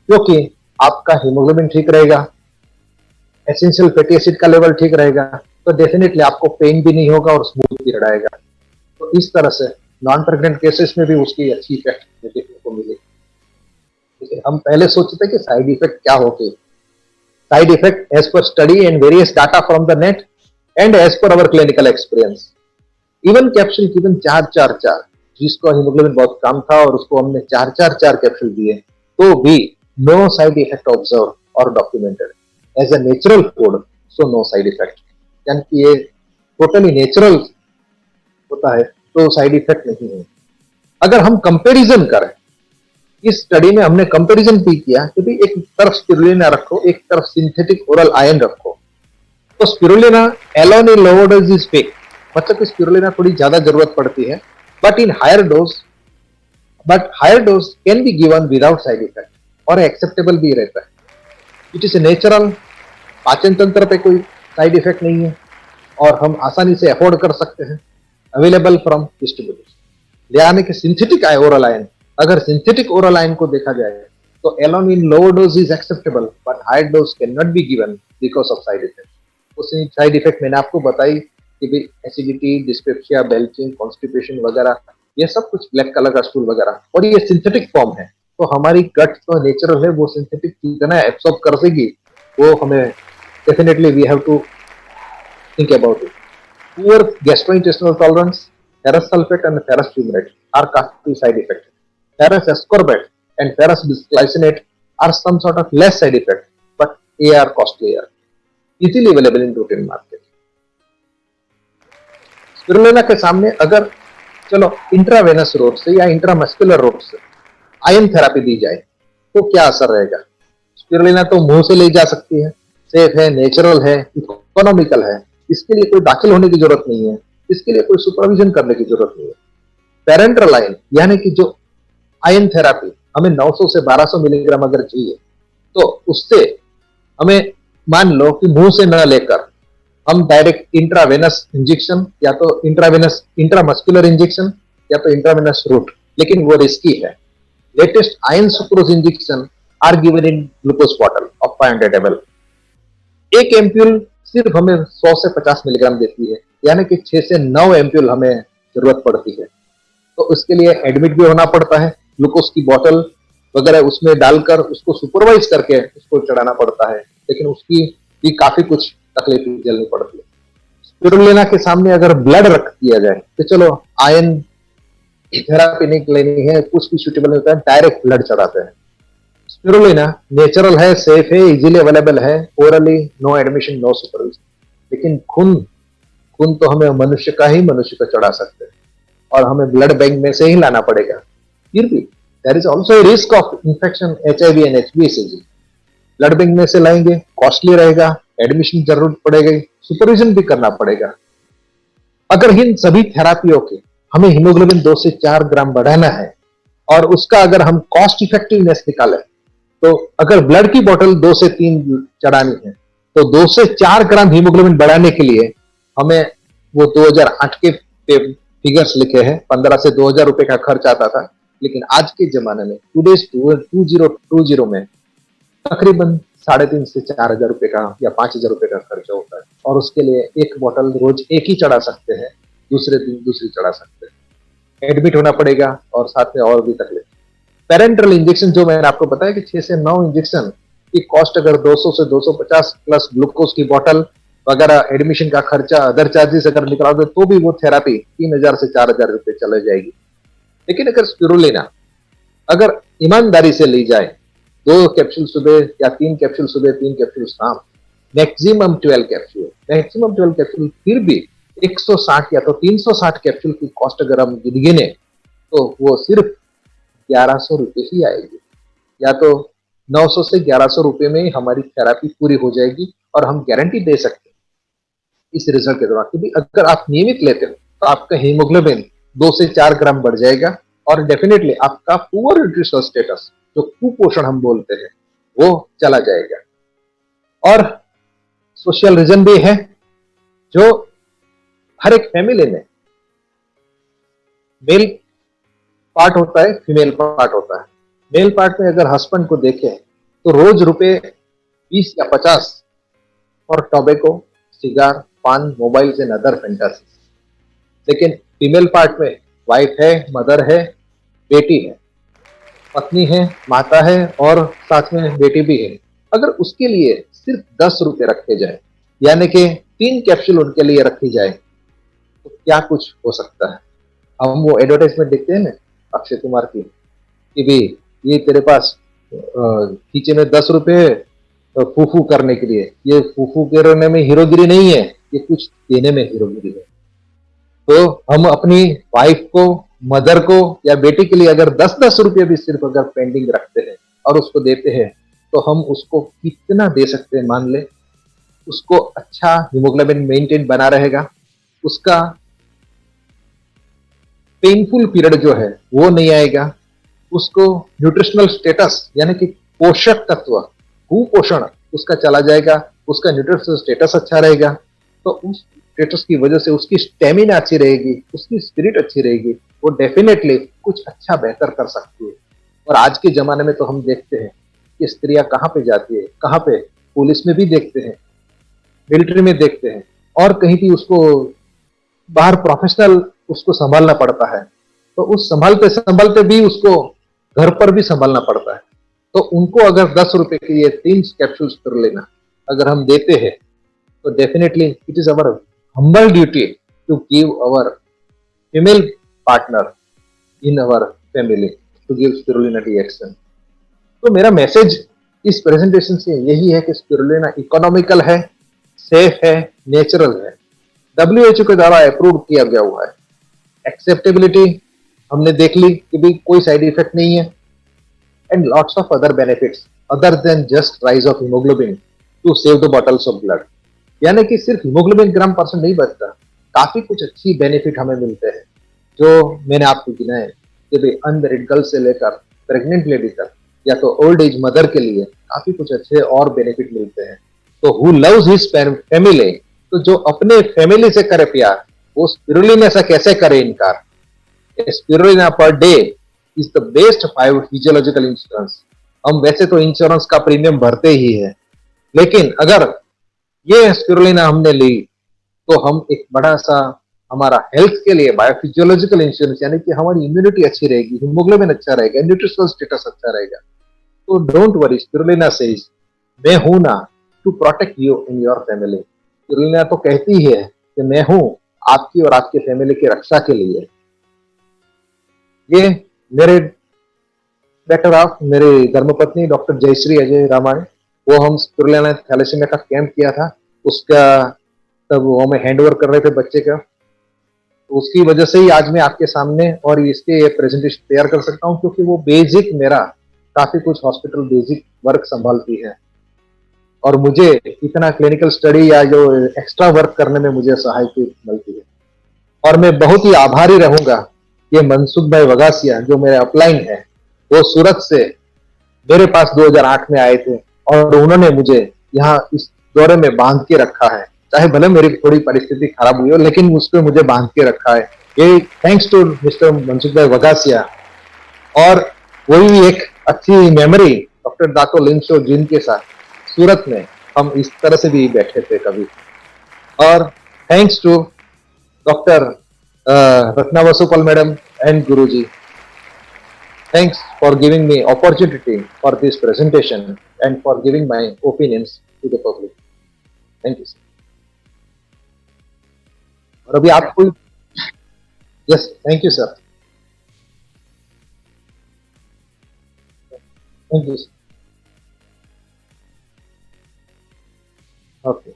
क्योंकि आपका हीमोग्लोबिन ठीक रहेगा, एसेंशियल फैटी एसिड का लेवल ठीक रहेगा, तो डेफिनेटली आपको पेन भी नहीं होगा और स्मूथ पीरियड आएगा। तो इस तरह से नॉन प्रेग्नेंट केसेस में भी उसकी अच्छी इफेक्ट देखने को मिली। लेकिन हम पहले सोचते थे कि साइड इफेक्ट क्या होगी। Side effect as per study and various data from the net and as per our clinical experience, even capsule given 4-4-4, जिसको हीमोग्लोबिन बहुत कम था और उसको हमने 4-4-4 कैप्सूल दिए, तो भी नो साइड इफेक्ट ऑब्जर्व और documented as a natural food, so no side effect. यानी कि ये टोटली नेचुरल होता है तो साइड इफेक्ट नहीं है। अगर हम कंपैरिजन करें, इस स्टडी में हमने कंपैरिजन भी किया कि भाई एक तरफ स्पिरुलिना रखो, एक तरफ सिंथेटिक ओरल आयन रखो, तो spirulina alone in lower dose is big, मतलब कि स्पिरुलिना थोड़ी ज्यादा जरूरत पड़ती है, but higher dose can be given without side effect और एक्सेप्टेबल भी रहता है। इट इज नेचुरल, पाचन तंत्र पे कोई साइड इफेक्ट नहीं है और हम आसानी से अफोर्ड कर सकते हैं, अवेलेबल फ्रॉम डिस्ट्रीब्यूटर्स। यानी कि सिंथेटिक ओरल आयन, अगर सिंथेटिक ओरल आयन को देखा जाए तो alone in lower dose is acceptable but higher dose can not be given because of side effect. उस साइड इफेक्ट मैंने आपको बताई कि भाई एसिडिटी, डिस्पेप्सिया, बेल्चिंग, कॉन्स्टिपेशन वगैरह, ये सब कुछ ब्लैक कलर का स्टूल वगैरह, और ये सिंथेटिक फॉर्म है, तो हमारी गट तो नेचुरल है, वो सिंथेटिक कितना एब्सॉर्ब कर देगी वो हमें definitely we have to think about it. Poor gastrointestinal tolerance, ferrous sulfate and ferrous fumarate are काफी side effect. Ferrous ascorbate and ferrous bisglycinate are some sort of less side effect, but they are costlier, easily available in routine market. Spirulina के सामने अगर चलो intravenous road से या intramuscular road से ion therapy दी जाए तो क्या असर रहेगा? स्पिरुलिना तो मुंह से ली जा सकती है, सेफ है, नेचुरल है, इकोनॉमिकल है, इसके लिए कोई दाखिल होने की जरूरत नहीं है, इसके लिए कोई सुपरविजन करने की जरूरत नहीं है। पेरेंटल आयन यानी कि जो आयन थेरेपी हमें 900 से 1200 मिलीग्राम अगर चाहिए तो उससे हमें मान लो कि मुंह से न लेकर हम डायरेक्ट इंट्रावेनस इंजेक्शन या तो इंट्रावेनस इंट्रामस्कुलर इंजेक्शन या तो इंट्रावेनस रूट, लेकिन वो रिस्की है। Latest iron sucrose injection are given in glucose bottle of 500 ml। एक एम्प्यूल सिर्फ हमें 100 से 50 मिलीग्राम देती है, यानी कि 6 से 9 एम्प्यूल हमें जरूरत पड़ती है। तो उसके लिए एडमिट भी होना पड़ता है, ग्लूकोज की बोतल वगैरह उसमें डालकर उसको सुपरवाइज करके उसको चढ़ाना पड़ता है, लेकिन उसकी भी काफी कुछ तकलीफ झेलनी पड़ती है। स्पिरुलिना के सामने अगर ब्लड रख दिया जाए तो चलो आयन थेरेपी नहीं लेनी है, कुछ भी सूटेबल होता है, डायरेक्ट ब्लड चढ़ाते हैं। स्पिरुलिना नेचुरल है, सेफ है, इजीली अवेलेबल है, orally, no admission, no supervision. लेकिन खून तो हमें मनुष्य को चढ़ा सकते हैं और हमें ब्लड बैंक में से ही लाना पड़ेगा। फिर भी there is also risk of infection, HIV and HbA blood bank में से लाएंगे, कॉस्टली रहेगा, एडमिशन जरूरत पड़ेगी, सुपरविजन भी करना पड़ेगा। अगर इन सभी थेरापियों के हमें हीमोग्लोबिन 2 से 4 ग्राम बढ़ाना है और उसका अगर हम कॉस्ट इफेक्टिवनेस निकालें तो अगर ब्लड की बोतल 2 से 3 चढ़ानी है तो 2 से 4 ग्राम हीमोग्लोबिन बढ़ाने के लिए हमें वो 2008 के फिगर्स लिखे हैं, 15 से 2000 रुपए का खर्च आता था, लेकिन आज के जमाने में 2020 में तकरीबन 3,500 से 4,000 रुपए का या 5,000 रुपए का खर्च होता है और उसके लिए एक बोतल रोज एक ही चढ़ा सकते हैं, दूसरे दिन दूसरी चढ़ा सकते हैं। एडमिट होना पड़ेगा और साथ में और भी तकलीफ। पेरेंटल इंजेक्शन जो मैंने आपको बताया कि 6 से 9 इंजेक्शन की कॉस्ट अगर 200 से 250 प्लस ग्लूकोज की बोतल वगैरह, एडमिशन का खर्चा, अदर चार्जेस अगर निकाल दे तो भी वो थेरापी 3,000 से 4,000 रुपए चले जाएगी। लेकिन अगर स्पिरुलिना अगर ईमानदारी से ली जाए, 2 कैप्सूल सुबह या 3 कैप्सूल सुबह, 3 कैप्सूल शाम, मैक्सिमम 12 कैप्सूल, फिर भी 160 या तो 360 कैप्सूल की कॉस्ट अगर हम गिने तो वो सिर्फ 1100 रुपए ही आएगी, या तो 900 से 1100 रुपए में हमारी थेरापी पूरी हो जाएगी और हम गारंटी दे सकते हैं इस रिजल्ट के दौरान। क्योंकि अगर आप नियमित लेते हो तो आपका हीमोग्लोबिन 2 से 4 ग्राम बढ़ जाएगा और डेफिनेटली आपका पुअर न्यूट्रिशनल स्टेटस, जो कुपोषण हम बोलते हैं, वो चला जाएगा। और सोशल रीजन भी है, जो हर एक फैमिली में मेल पार्ट होता है, फीमेल पार्ट होता है। मेल पार्ट में अगर हस्बैंड को देखें तो रोज रुपए 20 या 50 और टोबैको, सिगार, पान, मोबाइल एंड अदर फैंटासीज। लेकिन फीमेल पार्ट में वाइफ है, मदर है, बेटी है, पत्नी है, माता है और साथ में बेटी भी है। अगर उसके लिए सिर्फ 10 रुपए रखे जाए, यानी कि 3 कैप्सूल उनके लिए रखी जाए, तो क्या कुछ हो सकता है। हम वो एडवर्टाइजमेंट देखते हैं ना अक्षय कुमार की कि भी ये तेरे पास खींचे में 10 रुपए फूफू करने के लिए, ये फूफू करने में हीरोगिरी नहीं है, ये कुछ देने में हीरोगिरी है। तो हम अपनी वाइफ को, मदर को या बेटी के लिए अगर 10-10 रुपये भी सिर्फ अगर पेंडिंग रखते हैं और उसको देते हैं तो हम उसको कितना दे सकते हैं। मान ले उसको अच्छा हीमोग्लोबिन मेंटेन बना रहेगा, उसका पेनफुल पीरियड जो है वो नहीं आएगा, उसको न्यूट्रिशनल स्टेटस यानी कि पोषक तत्व, कुपोषण उसका चला जाएगा, उसका न्यूट्रिशनल स्टेटस अच्छा रहेगा, तो उस स्टेटस की वजह से उसकी स्टेमिना अच्छी रहेगी, उसकी स्पिरिट अच्छी रहेगी, वो डेफिनेटली कुछ अच्छा बेहतर कर सकती है। और आज के जमाने में तो हम देखते हैं कि स्त्रियां कहाँ पे जाती है, कहाँ पे, पुलिस में भी देखते हैं, मिलिट्री में देखते हैं, और कहीं भी उसको बाहर प्रोफेशनल उसको संभालना पड़ता है। तो उस संभालते संभालते भी उसको घर पर भी संभालना पड़ता है। तो उनको अगर 10 रुपए के ये 3 कैप्सूल्स कर लेना अगर हम देते हैं तो definitely it is our humble duty to give our female partner in our family to give spirulina tea action. तो मेरा मैसेज इस प्रेजेंटेशन से यही है कि स्पिरुलिना इकोनॉमिकल है, सेफ है, नेचुरल है, WHO के द्वारा अप्रूव किया गया हुआ है। एक्सेप्टेबिलिटी हमने देख ली कि भी कोई साइड इफेक्ट नहीं है, and lots of other benefits other than just rise of haemoglobin to save the bottles of blood. यानी कि सिर्फ हीमोग्लोबिन ग्राम परसेंट नहीं बचता, काफी कुछ अच्छी बेनिफिट हमें मिलते हैं जो मैंने आपको गिनाए कि भाई अनमैरिड गर्ल से लेकर प्रेग्नेंट लेडी तक या तो ओल्ड एज मदर के लिए काफी कुछ अच्छे और बेनिफिट मिलते हैं। तो हु लव्स हिज फैमिली, तो जो अपने फैमिली से करे प्यार वो स्पिरुलिना से कैसे करे इनकार। Spirulina per day is the best 5 physiological insurance. हम वैसे तो इंश्योरेंस का प्रीमियम भरते ही है, लेकिन अगर ये स्पिरुलिना हमने ली तो हम एक बड़ा सा हमारा हेल्थ के लिए बायोफिजियोलॉजिकल इंश्योरेंस, यानी कि हमारी इम्यूनिटी अच्छी रहेगी, हीमोग्लोबिन अच्छा रहेगा, न्यूट्रिशनल स्टेटस अच्छा रहेगा। तो डोंट वरी, स्पिरुलिना सेज मैं हूं ना to protect you in your family. स्पिरुलिना तो कहती है कि मैं हूं आपकी और आपके फैमिली की रक्षा के लिए। ये मेरे बेटर ऑफ मेरे धर्मपत्नी डॉक्टर जयश्री अजय रामाणी, वो हम स्पिरुलिना थैलेसीमिया का कैंप किया था, उसका तब वो हमें हैंड ओवर कर रहे थे बच्चे का, तो उसकी वजह से ही आज मैं आपके सामने और इसके प्रेजेंटेशन तैयार कर सकता हूं, क्योंकि वो बेसिक मेरा काफी कुछ हॉस्पिटल बेसिक वर्क संभालती है और मुझे इतना क्लिनिकल स्टडी या जो एक्स्ट्रा वर्क करने में मुझे सहायता मिलती है। और मैं बहुत ही आभारी रहूंगा ये मनसुख भाई वगासिया जो मेरे अपलाइन है, वो सूरत से मेरे पास 2008 में आए थे और उन्होंने मुझे यहाँ इस दौरे में बांध के रखा है, चाहे भले मेरी थोड़ी परिस्थिति खराब हुई हो, लेकिन उस पर मुझे बांध के रखा है। ये थैंक्स टू मिस्टर मनसुख भाई वगासिया। और वही भी एक अच्छी मेमोरी डॉक्टर दातो लिंशो जिनके साथ सूरत में हम इस तरह से भी बैठे थे कभी। और thanks to doctor Ratna Vasupal madam and Guruji, thanks for giving me opportunity for this presentation and for giving my opinions to the public. Thank you, sir. और अभी आप कोई yes, thank you, sir. Thank you, sir. Okay.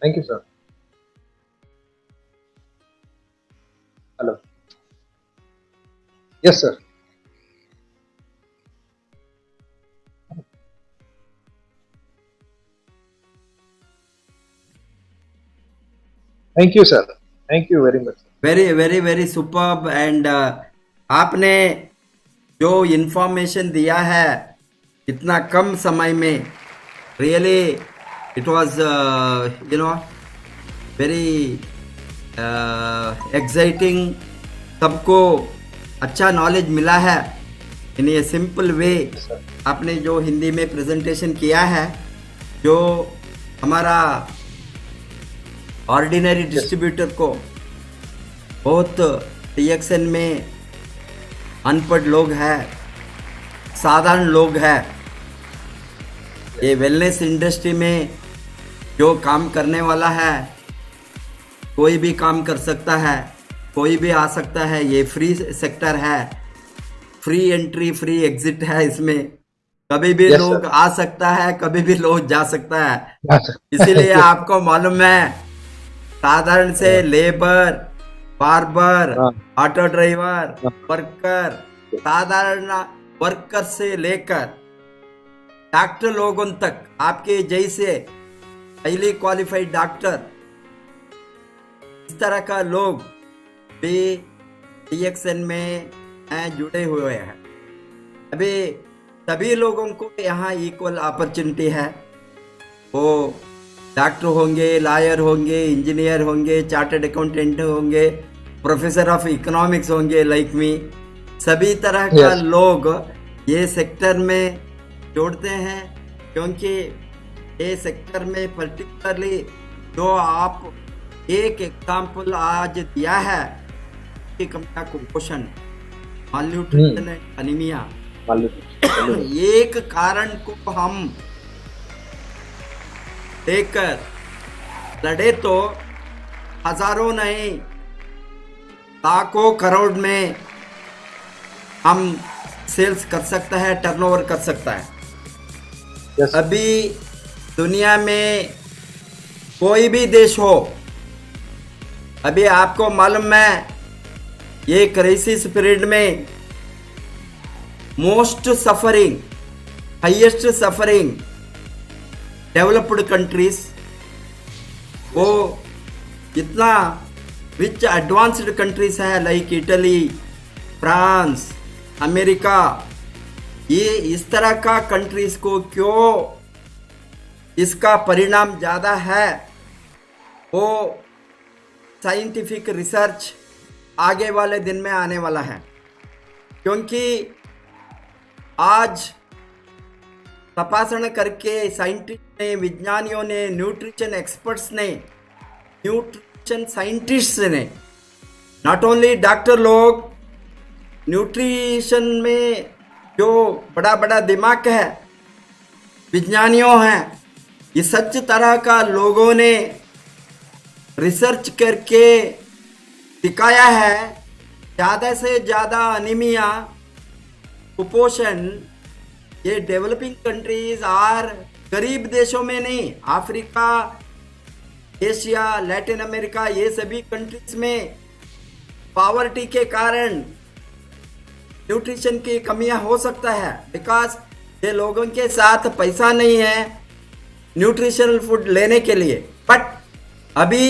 Thank you, sir. Hello. Yes, sir. Thank you, sir. Thank you very much. Very superb. And आपने जो information दिया है इतना कम समय में, really it was very exciting। सबको अच्छा नॉलेज मिला है इन ए सिंपल वे। आपने जो हिंदी में प्रेजेंटेशन किया है, जो हमारा ऑर्डिनरी डिस्ट्रीब्यूटर को बहुत TXN में अनपढ़ लोग हैं, साधारण लोग हैं, ये वेलनेस इंडस्ट्री में जो काम करने वाला है कोई भी काम कर सकता है, कोई भी आ सकता है। ये फ्री सेक्टर है, फ्री एंट्री फ्री एग्जिट है, इसमें कभी भी लोग आ सकता है, कभी भी लोग जा सकता है। इसीलिए आपको मालूम है, साधारण से labour, barber, auto driver, worker, साधारण वर्कर से लेकर डॉक्टर लोगों तक, आपके जैसे हाईली क्वालिफाइड डॉक्टर, इस तरह का लोग भी TXN में जुड़े हुए हैं। अभी सभी लोगों को यहाँ इक्वल अपॉर्चुनिटी है। वो डॉक्टर होंगे, लॉयर होंगे, इंजीनियर होंगे, चार्टर्ड अकाउंटेंट होंगे, प्रोफेसर ऑफ इकोनॉमिक्स होंगे लाइक मी, सभी तरह का लोग ये सेक्टर में जोड़ते हैं। क्योंकि ये सेक्टर में पर्टिकुलरली जो आप एक एग्जाम्पल आज दिया है कि कमला कुपोषण, malnutrition and anemia, एक कारण को हम लेकर लड़े तो हजारों नहीं लाखों करोड़ में हम सेल्स कर सकता है, टर्नओवर कर सकता है। Yes. अभी दुनिया में कोई भी देश हो, अभी आपको मालूम है ये क्राइसिस पीरियड में most suffering, highest suffering developed countries, वो इतना रिच एडवांस्ड कंट्रीज है लाइक इटली, फ्रांस, अमेरिका, ये इस तरह का कंट्रीज को क्यों इसका परिणाम ज़्यादा है, वो साइंटिफिक रिसर्च आगे वाले दिन में आने वाला है। क्योंकि आज तपासना करके साइंटिस्ट ने, विज्ञानियों ने, न्यूट्रिशन एक्सपर्ट्स ने, न्यूट्रिशन साइंटिस्ट ने, नॉट ओनली डॉक्टर लोग, न्यूट्रिशन में जो बड़ा बड़ा दिमाग है, विज्ञानियों हैं, ये सच तरह का लोगों ने रिसर्च करके दिखाया है ज़्यादा से ज़्यादा अनीमिया, कुपोषण ये डेवलपिंग कंट्रीज और गरीब देशों में नहीं, अफ्रीका, एशिया, लैटिन अमेरिका, ये सभी कंट्रीज में पॉवर्टी के कारण न्यूट्रिशन की कमियां हो सकता है, बिकॉज ये लोगों के साथ पैसा नहीं है न्यूट्रिशनल फूड लेने के लिए। बट अभी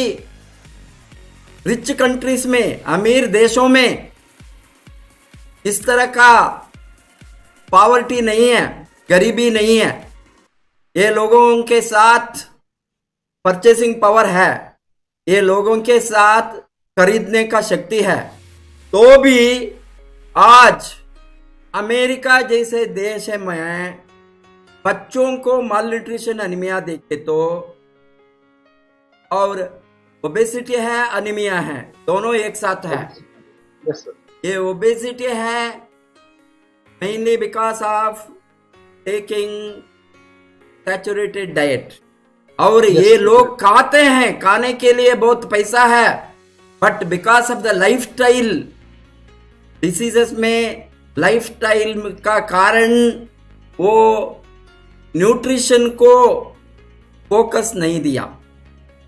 रिच कंट्रीज में, अमीर देशों में इस तरह का पॉवर्टी नहीं है, गरीबी नहीं है, ये लोगों के साथ परचेसिंग पावर है, ये लोगों के साथ खरीदने का शक्ति है। तो भी आज अमेरिका जैसे देश है में बच्चों को मालन्यूट्रिशन, अनीमिया देखे तो, और ओबेसिटी है, अनीमिया है, दोनों एक साथ है। Yes, sir. ये ओबेसिटी है mainly because of taking saturated diet, और Yes, ये sir. लोग खाते हैं, खाने के लिए बहुत पैसा है, but because of the lifestyle diseases में, लाइफस्टाइल का कारण वो न्यूट्रिशन को फोकस नहीं दिया।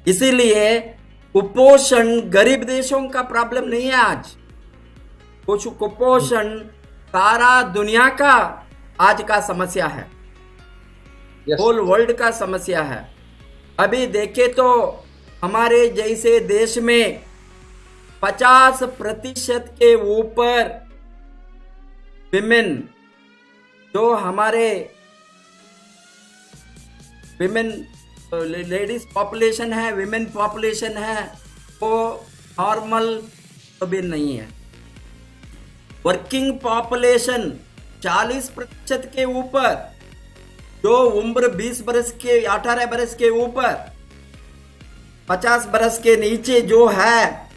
इसीलिए कुपोषण गरीब देशों का प्रॉब्लम नहीं है आज, कुछ कुपोषण सारा दुनिया का आज का समस्या है, Yes. होल वर्ल्ड का समस्या है। अभी देखे तो हमारे जैसे देश में 50% के ऊपर विमेन, जो हमारे विमेन लेडीज पॉपुलेशन है, विमेन पॉपुलेशन है, वो नॉर्मल भी नहीं है। वर्किंग पॉपुलेशन 40% के ऊपर, जो उम्र 20 बरस के, 18 बरस के ऊपर, 50 बरस के नीचे जो है,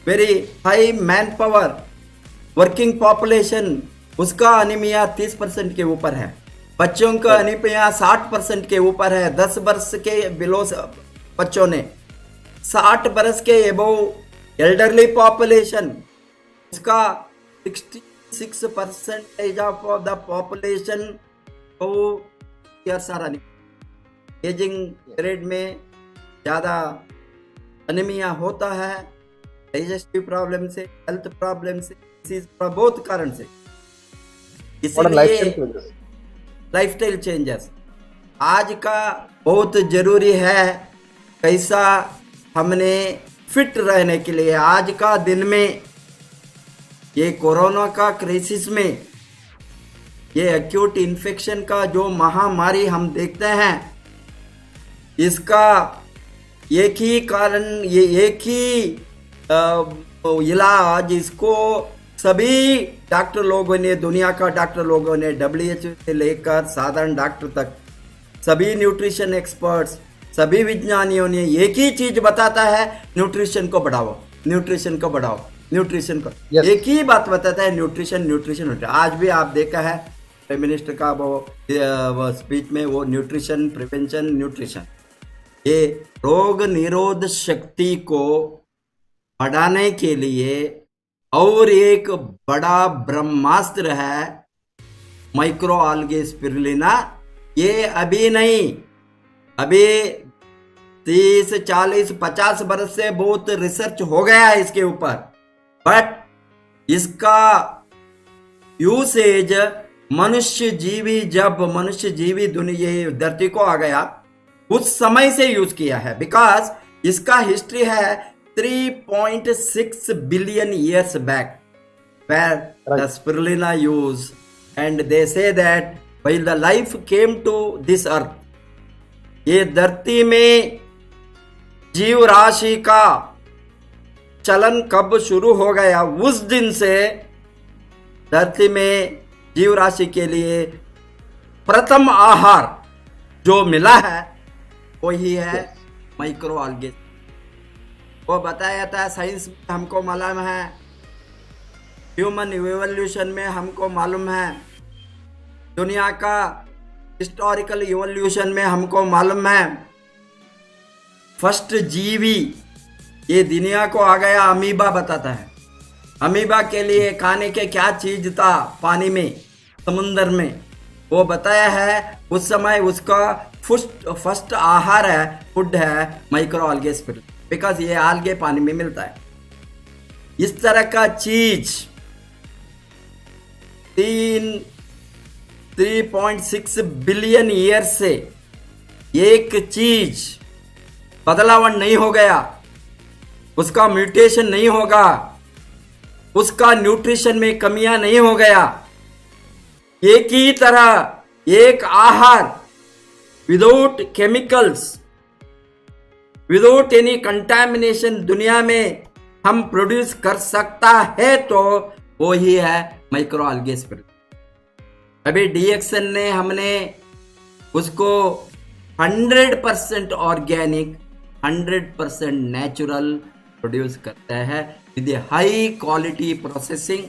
very high man power working population, उसका अनीमिया 30% के ऊपर है। बच्चों का अनीमिया 60% के ऊपर है। 10 बरस के बिलो बच्चों ने, 60 बरस के एबोव एल्डरली पॉपुलेशन, उसका 66% ऑफ द पॉपुलेशन को एजिंग पीरियड में ज़्यादा अनीमिया होता है, डाइजेस्टिव प्रॉब्लम से, हेल्थ प्रॉब्लम से, डिसीज, बहुत कारण से। इसलिए लाइफस्टाइल चेंजेस आज का बहुत जरूरी है। कैसा हमने फिट रहने के लिए आज का दिन में, ये कोरोना का क्राइसिस में, ये एक्यूट इन्फेक्शन का जो महामारी हम देखते हैं, इसका एक ही कारण, ये एक ही इलाज, इसको सभी डॉक्टर लोगों ने, दुनिया का डॉक्टर लोगों ने, WHO से लेकर साधारण डॉक्टर तक, सभी न्यूट्रिशन एक्सपर्ट्स, सभी विज्ञानियों ने एक ही चीज बताता है, न्यूट्रिशन को बढ़ाओ, न्यूट्रिशन को बढ़ाओ। न्यूट्रिशन को। Yes. एक ही बात बताता है, न्यूट्रिशन न्यूट्रिशन न्यूट्रिशन। आज भी आप देखा है प्राइम मिनिस्टर का वो स्पीच में, वो न्यूट्रिशन प्रिवेंशन न्यूट्रिशन, ये रोग निरोध शक्ति को बढ़ाने के लिए। और एक बड़ा ब्रह्मास्त्र है माइक्रो आल्गे स्पिरुलिना। ये अभी नहीं, अभी 30 40 50 बरस से बहुत रिसर्च हो गया है इसके ऊपर, बट इसका यूसेज मनुष्य जीवी, जब मनुष्य जीवी दुनिया ये धरती को आ गया उस समय से यूज किया है। बिकॉज इसका हिस्ट्री है 3.6 billion years back where the spirulina use, and they say that while the life came to this earth, ये धरती में जीव राशि का चलन कब शुरू हो गया, उस दिन से धरती में जीव राशि के लिए प्रथम आहार जो मिला है वही है माइक्रो आल्गे। वो बताया था साइंस में हमको मालूम है, ह्यूमन इवोल्यूशन में हमको मालूम है, दुनिया का हिस्टोरिकल इवोल्यूशन में हमको मालूम है। फर्स्ट जीवी ये दुनिया को आ गया, अमीबा बताता है। अमीबा के लिए खाने के क्या चीज था पानी में, समुंदर में, वो बताया है। उस समय उसका फर्स्ट आहार है, फूड है माइक्रो आल्गे स्पिरुलिना, बिकॉज ये आल्गे पानी में मिलता है। इस तरह का चीज 3.6 बिलियन ईयर से एक चीज बदलाव नहीं हो गया, उसका म्यूटेशन नहीं होगा, उसका न्यूट्रिशन में कमियां नहीं हो गया। एक ही तरह एक आहार without chemicals, without any contamination दुनिया में हम प्रोड्यूस कर सकता है, तो वो ही है माइक्रो आल्गे स्पिरुलिना। अभी डीएक्सन ने हमने उसको 100% ऑर्गेनिक, 100% नेचुरल प्रोड्यूस करता है with high quality processing,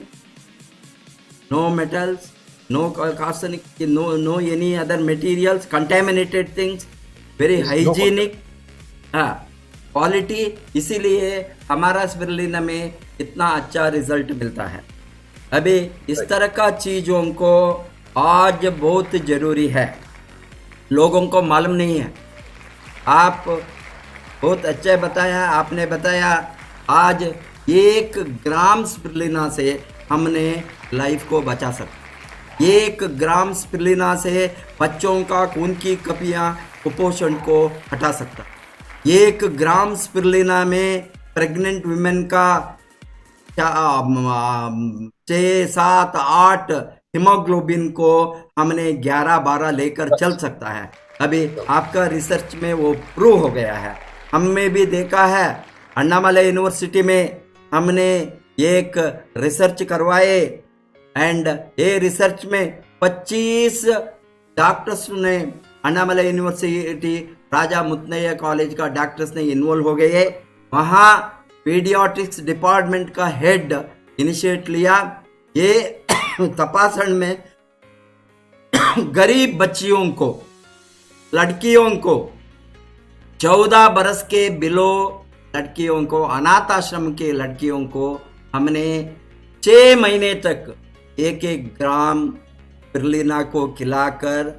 no metals, no arsenic, no any other materials, contaminated things, very hygienic quality. इसीलिए हमारा स्पिरुलिना में इतना अच्छा रिजल्ट मिलता है। अभी इस तरह का चीज़ों को आज बहुत ज़रूरी है, लोगों को मालूम नहीं है। आप बहुत अच्छा बताया, आपने बताया आज 1 ग्राम स्पिरुलिना से हमने लाइफ को बचा सकते। 1 ग्राम स्पिरुलिना से बच्चों का खून की कपियां कुपोषण को हटा सकता। 1 ग्राम स्पिरुलिना में प्रेग्नेंट वुमेन का 6, 7, 8 हीमोग्लोबिन को हमने 11, 12 लेकर चल सकता है। अभी आपका रिसर्च में वो प्रूव हो गया है। हमने भी देखा है, अन्नामलाई यूनिवर्सिटी में हमने एक रिसर्च करवाए, एंड ये रिसर्च में 25 डॉक्टर्स ने, अन्नामलाई यूनिवर्सिटी राजा मुत्तैया कॉलेज का डॉक्टर्स ने इन्वॉल्व हो गए। वहाँ पीडियाट्रिक्स डिपार्टमेंट का हेड इनिशिएट लिया। ये तपासन में गरीब बच्चियों को, लड़कियों को, 14 बरस के बिलो लड़कियों को, अनाथ आश्रम के लड़कियों को हमने 6 महीने तक 1 ग्राम स्पिरुलिना को खिलाकर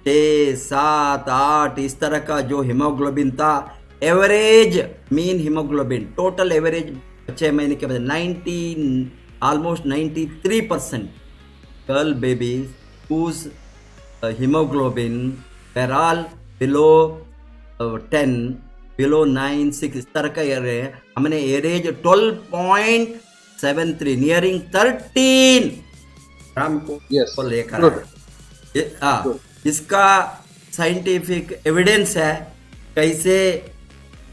6, 7, 8 इस तरह का जो हीमोग्लोबिन था, average mean haemoglobin, total average 6 महीने के बाद almost 93% girl babies whose hemoglobin were all below 10, below 9, 6 इस तरह का एवरेज हमने एवरेज 12.73 नियरिंग 13 ग्राम को लेकर इसका साइंटिफिक एविडेंस है कैसे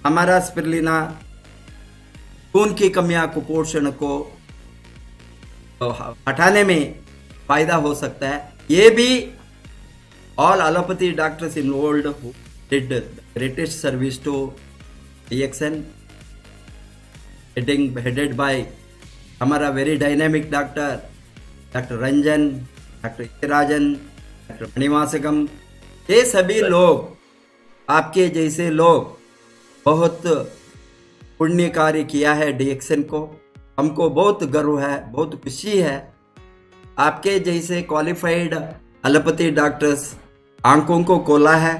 हमारा स्पिरुलिना खून की कमियां, कुपोषण को हटाने में फायदा हो सकता है। ये भी all allopathy doctors involved who did greatest service to DXN, headed by हमारा very dynamic doctor Ranjan, doctor Rajan, doctor Manivasakam, ये सभी लोग, आपके जैसे लोग बहुत पुण्य कार्य किया है डीएक्सन को। हमको बहुत गर्व है, बहुत खुशी है। आपके जैसे क्वालिफाइड एलोपैथी डॉक्टर्स आंखों को खोला है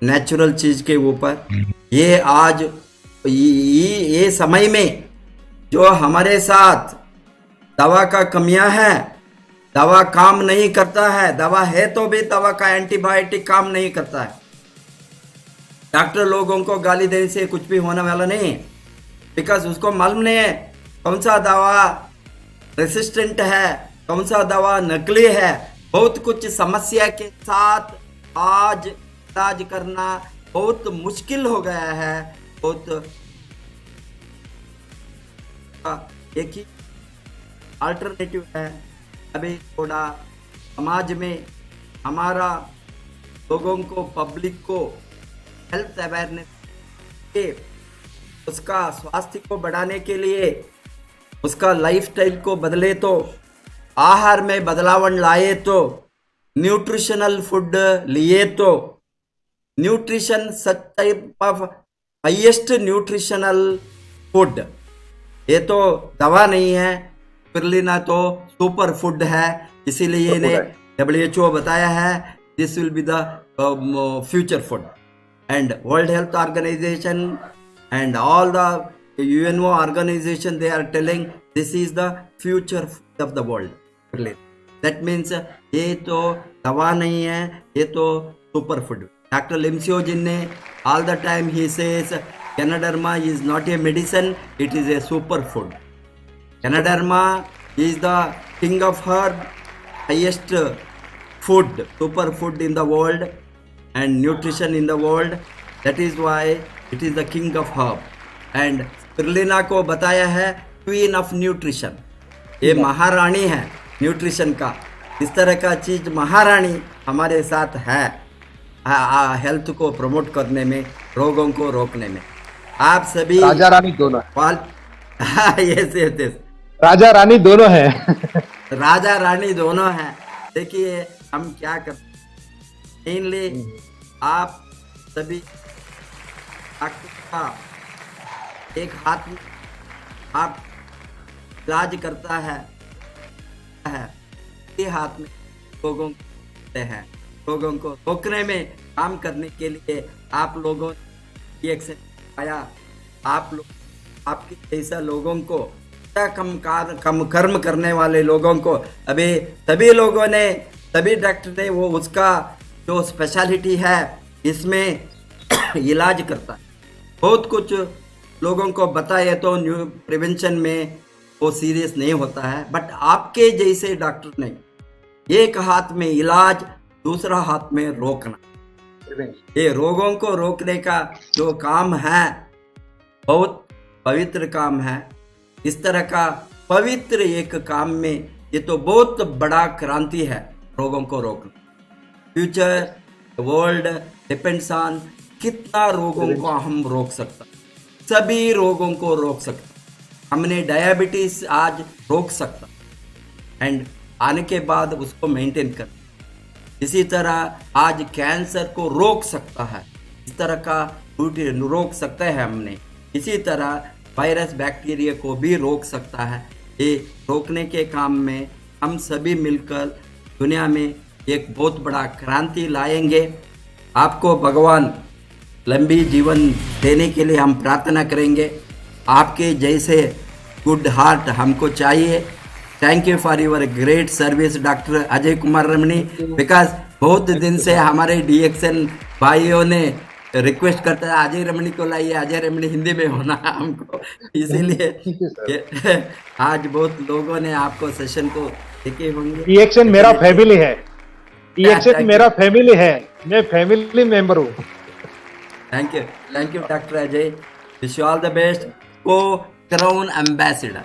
नेचुरल चीज के ऊपर। ये आज ये समय में जो हमारे साथ दवा का कमियां है, दवा काम नहीं करता है, दवा है तो भी दवा का एंटीबायोटिक काम नहीं करता है। डॉक्टर लोगों को गाली देने से कुछ भी होने वाला नहीं, बिकॉज उसको मालूम नहीं है कौन सा दवा रेसिस्टेंट है, कौन सा दवा नकली है। बहुत कुछ समस्या के साथ आज इलाज करना बहुत मुश्किल हो गया है। बहुत एक ही अल्टरनेटिव है। अभी थोड़ा समाज में हमारा लोगों को, पब्लिक को हेल्थ अवेयरनेस के, उसका स्वास्थ्य को बढ़ाने के लिए, उसका लाइफस्टाइल को बदले तो, आहार में बदलाव लाए तो, न्यूट्रिशनल फूड लिए तो, nutrition such type of highest nutritional food, ये तो दवा नहीं है, स्पिरुलिना तो सुपर फूड है। इसीलिए इन्हें WHO बताया है this will be the future food. And World Health Organization and all the UNO organization, they are telling this is the future food of the world. That means ये तो दवा नहीं है, ये तो सुपर फूड। डॉक्टर लिम्सियोजिन ने all the time he says Canoderma is not a medicine, it is a super food. Canoderma is the king of herb, highest food, super food in the world and nutrition in the world. That is why it is the king of herb. And spirulina को बताया है queen of nutrition, ये महारानी है nutrition का। इस तरह का चीज महारानी हमारे साथ है हेल्थ को प्रमोट करने में, रोगों को रोकने में। आप सभी राजा रानी दोनों yes. राजा रानी दोनों है। राजा रानी दोनों है। देखिए हम क्या करते, मेनली आप सभी का एक हाथ में आप इलाज करता है, ये हाथ में लोगों को हैं, लोगों को रोकने में काम करने के लिए आप लोगों ने एक्शन पाया। आप लोग, आपके जैसा लोगों को, कम कर्म करने वाले लोगों को, अभी सभी लोगों ने, सभी डॉक्टर ने वो उसका जो स्पेशलिटी है इसमें इलाज करता है। बहुत कुछ लोगों को बताए तो न्यू प्रिवेंशन में वो सीरियस नहीं होता है, बट आपके जैसे डॉक्टर ने एक हाथ में इलाज, दूसरा हाथ में रोकना, ये रोगों को रोकने का जो काम है बहुत पवित्र काम है। इस तरह का पवित्र एक काम में ये तो बहुत बड़ा क्रांति है रोगों को रोकना। फ्यूचर वर्ल्ड डिपेंड्स ऑन कितना रोगों को हम रोक सकते, सभी रोगों को रोक सकते। हमने डायबिटीज आज रोक सकता एंड आने के बाद उसको मेंटेन कर, इसी तरह आज कैंसर को रोक सकता है, इस तरह का रोक सकते हैं हमने। इसी तरह वायरस बैक्टीरिया को भी रोक सकता है। ये रोकने के काम में हम सभी मिलकर दुनिया में एक बहुत बड़ा क्रांति लाएंगे। आपको भगवान लंबी जीवन देने के लिए हम प्रार्थना करेंगे। आपके जैसे गुड हार्ट हमको चाहिए। Thank you for your great service doctor Ajay Kumar Ramani. Because बहुत दिन से हमारे डीएक्सन भाइयों ने रिक्वेस्ट करता है अजय रमणी को लाइए, अजय रमणी हिंदी में होना हमको, इसीलिए आज बहुत लोगों ने आपको सेशन को देखे होंगे। डीएक्सन मेरा फैमिली है, डीएक्सन मेरा फैमिली है, मैं फैमिली मेंबर हूँ। Thank you doctor Ajay. Wish you all the best, को क्राउन एम्बेसडर।